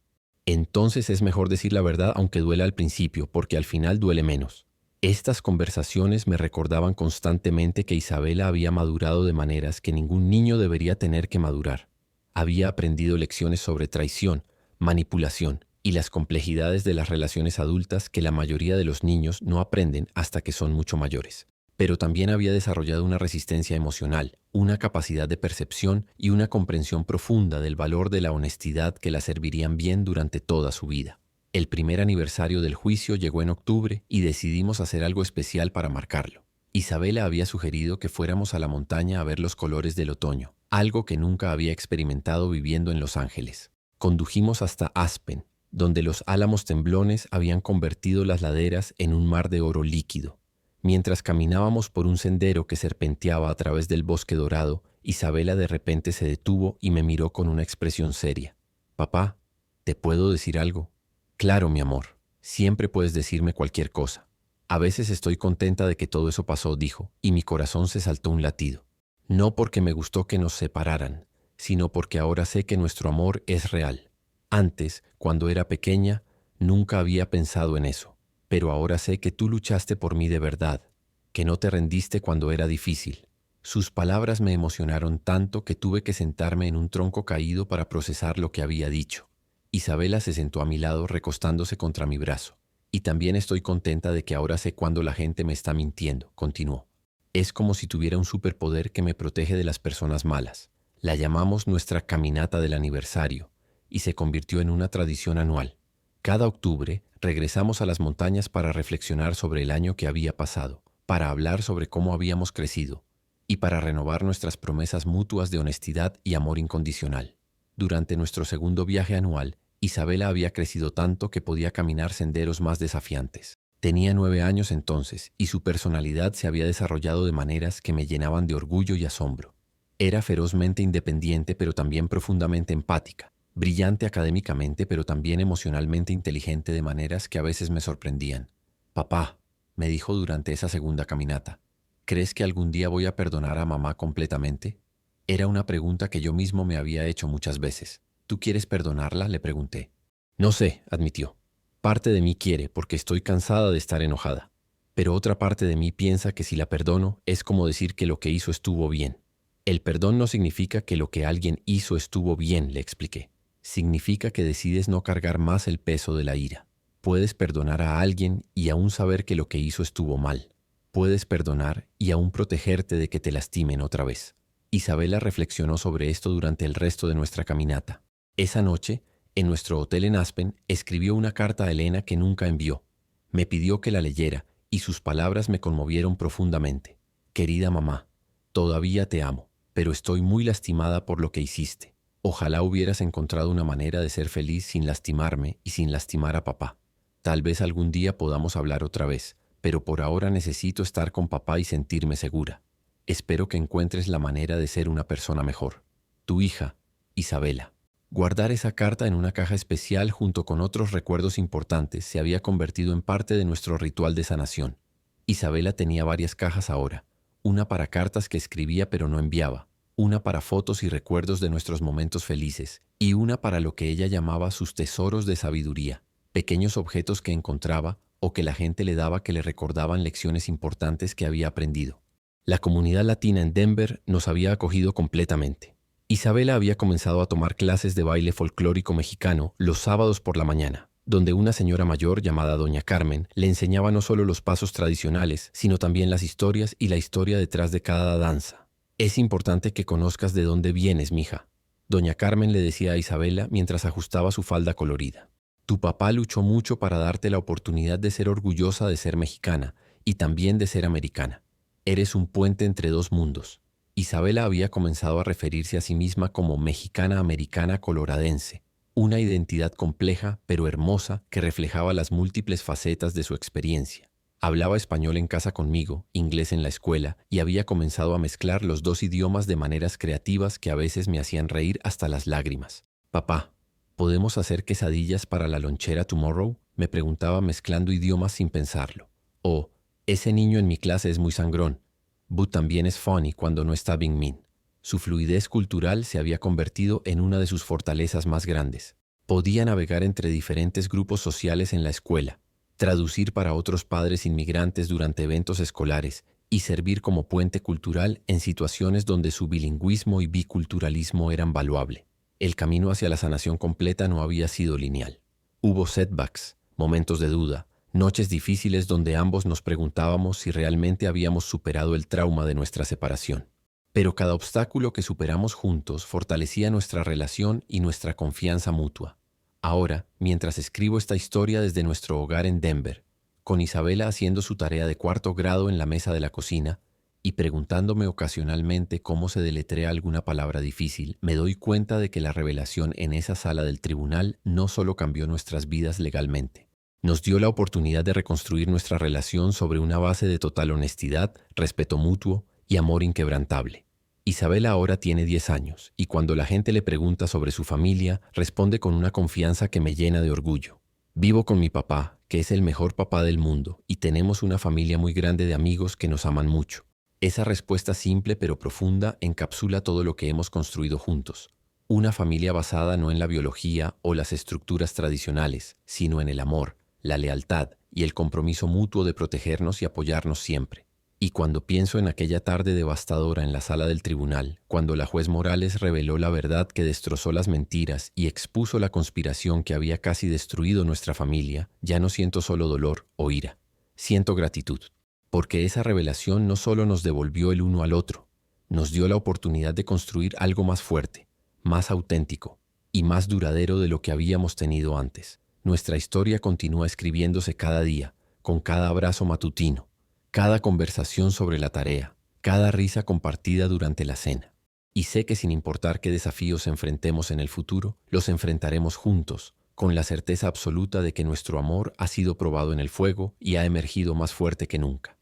Entonces es mejor decir la verdad aunque duela al principio, porque al final duele menos. Estas conversaciones me recordaban constantemente que Isabela había madurado de maneras que ningún niño debería tener que madurar. Había aprendido lecciones sobre traición, manipulación y las complejidades de las relaciones adultas que la mayoría de los niños no aprenden hasta que son mucho mayores. Pero también había desarrollado una resistencia emocional, una capacidad de percepción y una comprensión profunda del valor de la honestidad que la servirían bien durante toda su vida. El primer aniversario del juicio llegó en octubre y decidimos hacer algo especial para marcarlo. Isabela había sugerido que fuéramos a la montaña a ver los colores del otoño, algo que nunca había experimentado viviendo en Los Ángeles. Condujimos hasta Aspen, donde los álamos temblones habían convertido las laderas en un mar de oro líquido. Mientras caminábamos por un sendero que serpenteaba a través del bosque dorado, Isabela de repente se detuvo y me miró con una expresión seria. «Papá, ¿te puedo decir algo?» «Claro, mi amor. Siempre puedes decirme cualquier cosa. A veces estoy contenta de que todo eso pasó», dijo, y mi corazón se saltó un latido. No porque me gustó que nos separaran, sino porque ahora sé que nuestro amor es real. Antes, cuando era pequeña, nunca había pensado en eso. Pero ahora sé que tú luchaste por mí de verdad, que no te rendiste cuando era difícil. Sus palabras me emocionaron tanto que tuve que sentarme en un tronco caído para procesar lo que había dicho. Isabela se sentó a mi lado recostándose contra mi brazo. Y también estoy contenta de que ahora sé cuándo la gente me está mintiendo, continuó. Es como si tuviera un superpoder que me protege de las personas malas. La llamamos nuestra caminata del aniversario y se convirtió en una tradición anual. Cada octubre regresamos a las montañas para reflexionar sobre el año que había pasado, para hablar sobre cómo habíamos crecido y para renovar nuestras promesas mutuas de honestidad y amor incondicional. Durante nuestro segundo viaje anual, Isabela había crecido tanto que podía caminar senderos más desafiantes. Tenía 9 años entonces y su personalidad se había desarrollado de maneras que me llenaban de orgullo y asombro. Era ferozmente independiente pero también profundamente empática. Brillante académicamente, pero también emocionalmente inteligente de maneras que a veces me sorprendían. «Papá», me dijo durante esa segunda caminata, «¿crees que algún día voy a perdonar a mamá completamente?» Era una pregunta que yo mismo me había hecho muchas veces. «¿Tú quieres perdonarla?», le pregunté. «No sé», admitió. «Parte de mí quiere, porque estoy cansada de estar enojada. Pero otra parte de mí piensa que si la perdono es como decir que lo que hizo estuvo bien». «El perdón no significa que lo que alguien hizo estuvo bien», le expliqué. Significa que decides no cargar más el peso de la ira. Puedes perdonar a alguien y aún saber que lo que hizo estuvo mal. Puedes perdonar y aún protegerte de que te lastimen otra vez. Isabela reflexionó sobre esto durante el resto de nuestra caminata. Esa noche, en nuestro hotel en Aspen, escribió una carta a Elena que nunca envió. Me pidió que la leyera y sus palabras me conmovieron profundamente. Querida mamá, todavía te amo, pero estoy muy lastimada por lo que hiciste. Ojalá hubieras encontrado una manera de ser feliz sin lastimarme y sin lastimar a papá. Tal vez algún día podamos hablar otra vez, pero por ahora necesito estar con papá y sentirme segura. Espero que encuentres la manera de ser una persona mejor. Tu hija, Isabela. Guardar esa carta en una caja especial junto con otros recuerdos importantes se había convertido en parte de nuestro ritual de sanación. Isabela tenía varias cajas ahora, una para cartas que escribía pero no enviaba, una para fotos y recuerdos de nuestros momentos felices, y una para lo que ella llamaba sus tesoros de sabiduría, pequeños objetos que encontraba o que la gente le daba que le recordaban lecciones importantes que había aprendido. La comunidad latina en Denver nos había acogido completamente. Isabela había comenzado a tomar clases de baile folclórico mexicano los sábados por la mañana, donde una señora mayor llamada Doña Carmen le enseñaba no solo los pasos tradicionales, sino también las historias y la historia detrás de cada danza. Es importante que conozcas de dónde vienes, mija. Doña Carmen le decía a Isabela mientras ajustaba su falda colorida. Tu papá luchó mucho para darte la oportunidad de ser orgullosa de ser mexicana y también de ser americana. Eres un puente entre dos mundos. Isabela había comenzado a referirse a sí misma como mexicana-americana coloradense, una identidad compleja pero hermosa que reflejaba las múltiples facetas de su experiencia. Hablaba español en casa conmigo, inglés en la escuela, y había comenzado a mezclar los dos idiomas de maneras creativas que a veces me hacían reír hasta las lágrimas. Papá, ¿podemos hacer quesadillas para la lonchera tomorrow?, me preguntaba mezclando idiomas sin pensarlo. O, ese niño en mi clase es muy sangrón. But también es funny cuando no está being mean. Su fluidez cultural se había convertido en una de sus fortalezas más grandes. Podía navegar entre diferentes grupos sociales en la escuela, traducir para otros padres inmigrantes durante eventos escolares y servir como puente cultural en situaciones donde su bilingüismo y biculturalismo eran valuable. El camino hacia la sanación completa no había sido lineal. Hubo setbacks, momentos de duda, noches difíciles donde ambos nos preguntábamos si realmente habíamos superado el trauma de nuestra separación. Pero cada obstáculo que superamos juntos fortalecía nuestra relación y nuestra confianza mutua. Ahora, mientras escribo esta historia desde nuestro hogar en Denver, con Isabela haciendo su tarea de 4º grado en la mesa de la cocina y preguntándome ocasionalmente cómo se deletrea alguna palabra difícil, me doy cuenta de que la revelación en esa sala del tribunal no solo cambió nuestras vidas legalmente. Nos dio la oportunidad de reconstruir nuestra relación sobre una base de total honestidad, respeto mutuo y amor inquebrantable. Isabela ahora tiene 10 años y cuando la gente le pregunta sobre su familia, responde con una confianza que me llena de orgullo. Vivo con mi papá, que es el mejor papá del mundo, y tenemos una familia muy grande de amigos que nos aman mucho. Esa respuesta simple pero profunda encapsula todo lo que hemos construido juntos. Una familia basada no en la biología o las estructuras tradicionales, sino en el amor, la lealtad y el compromiso mutuo de protegernos y apoyarnos siempre. Y cuando pienso en aquella tarde devastadora en la sala del tribunal, cuando la juez Morales reveló la verdad que destrozó las mentiras y expuso la conspiración que había casi destruido nuestra familia, ya no siento solo dolor o ira. Siento gratitud, porque esa revelación no solo nos devolvió el uno al otro, nos dio la oportunidad de construir algo más fuerte, más auténtico y más duradero de lo que habíamos tenido antes. Nuestra historia continúa escribiéndose cada día, con cada abrazo matutino, cada conversación sobre la tarea, cada risa compartida durante la cena. Y sé que sin importar qué desafíos enfrentemos en el futuro, los enfrentaremos juntos, con la certeza absoluta de que nuestro amor ha sido probado en el fuego y ha emergido más fuerte que nunca.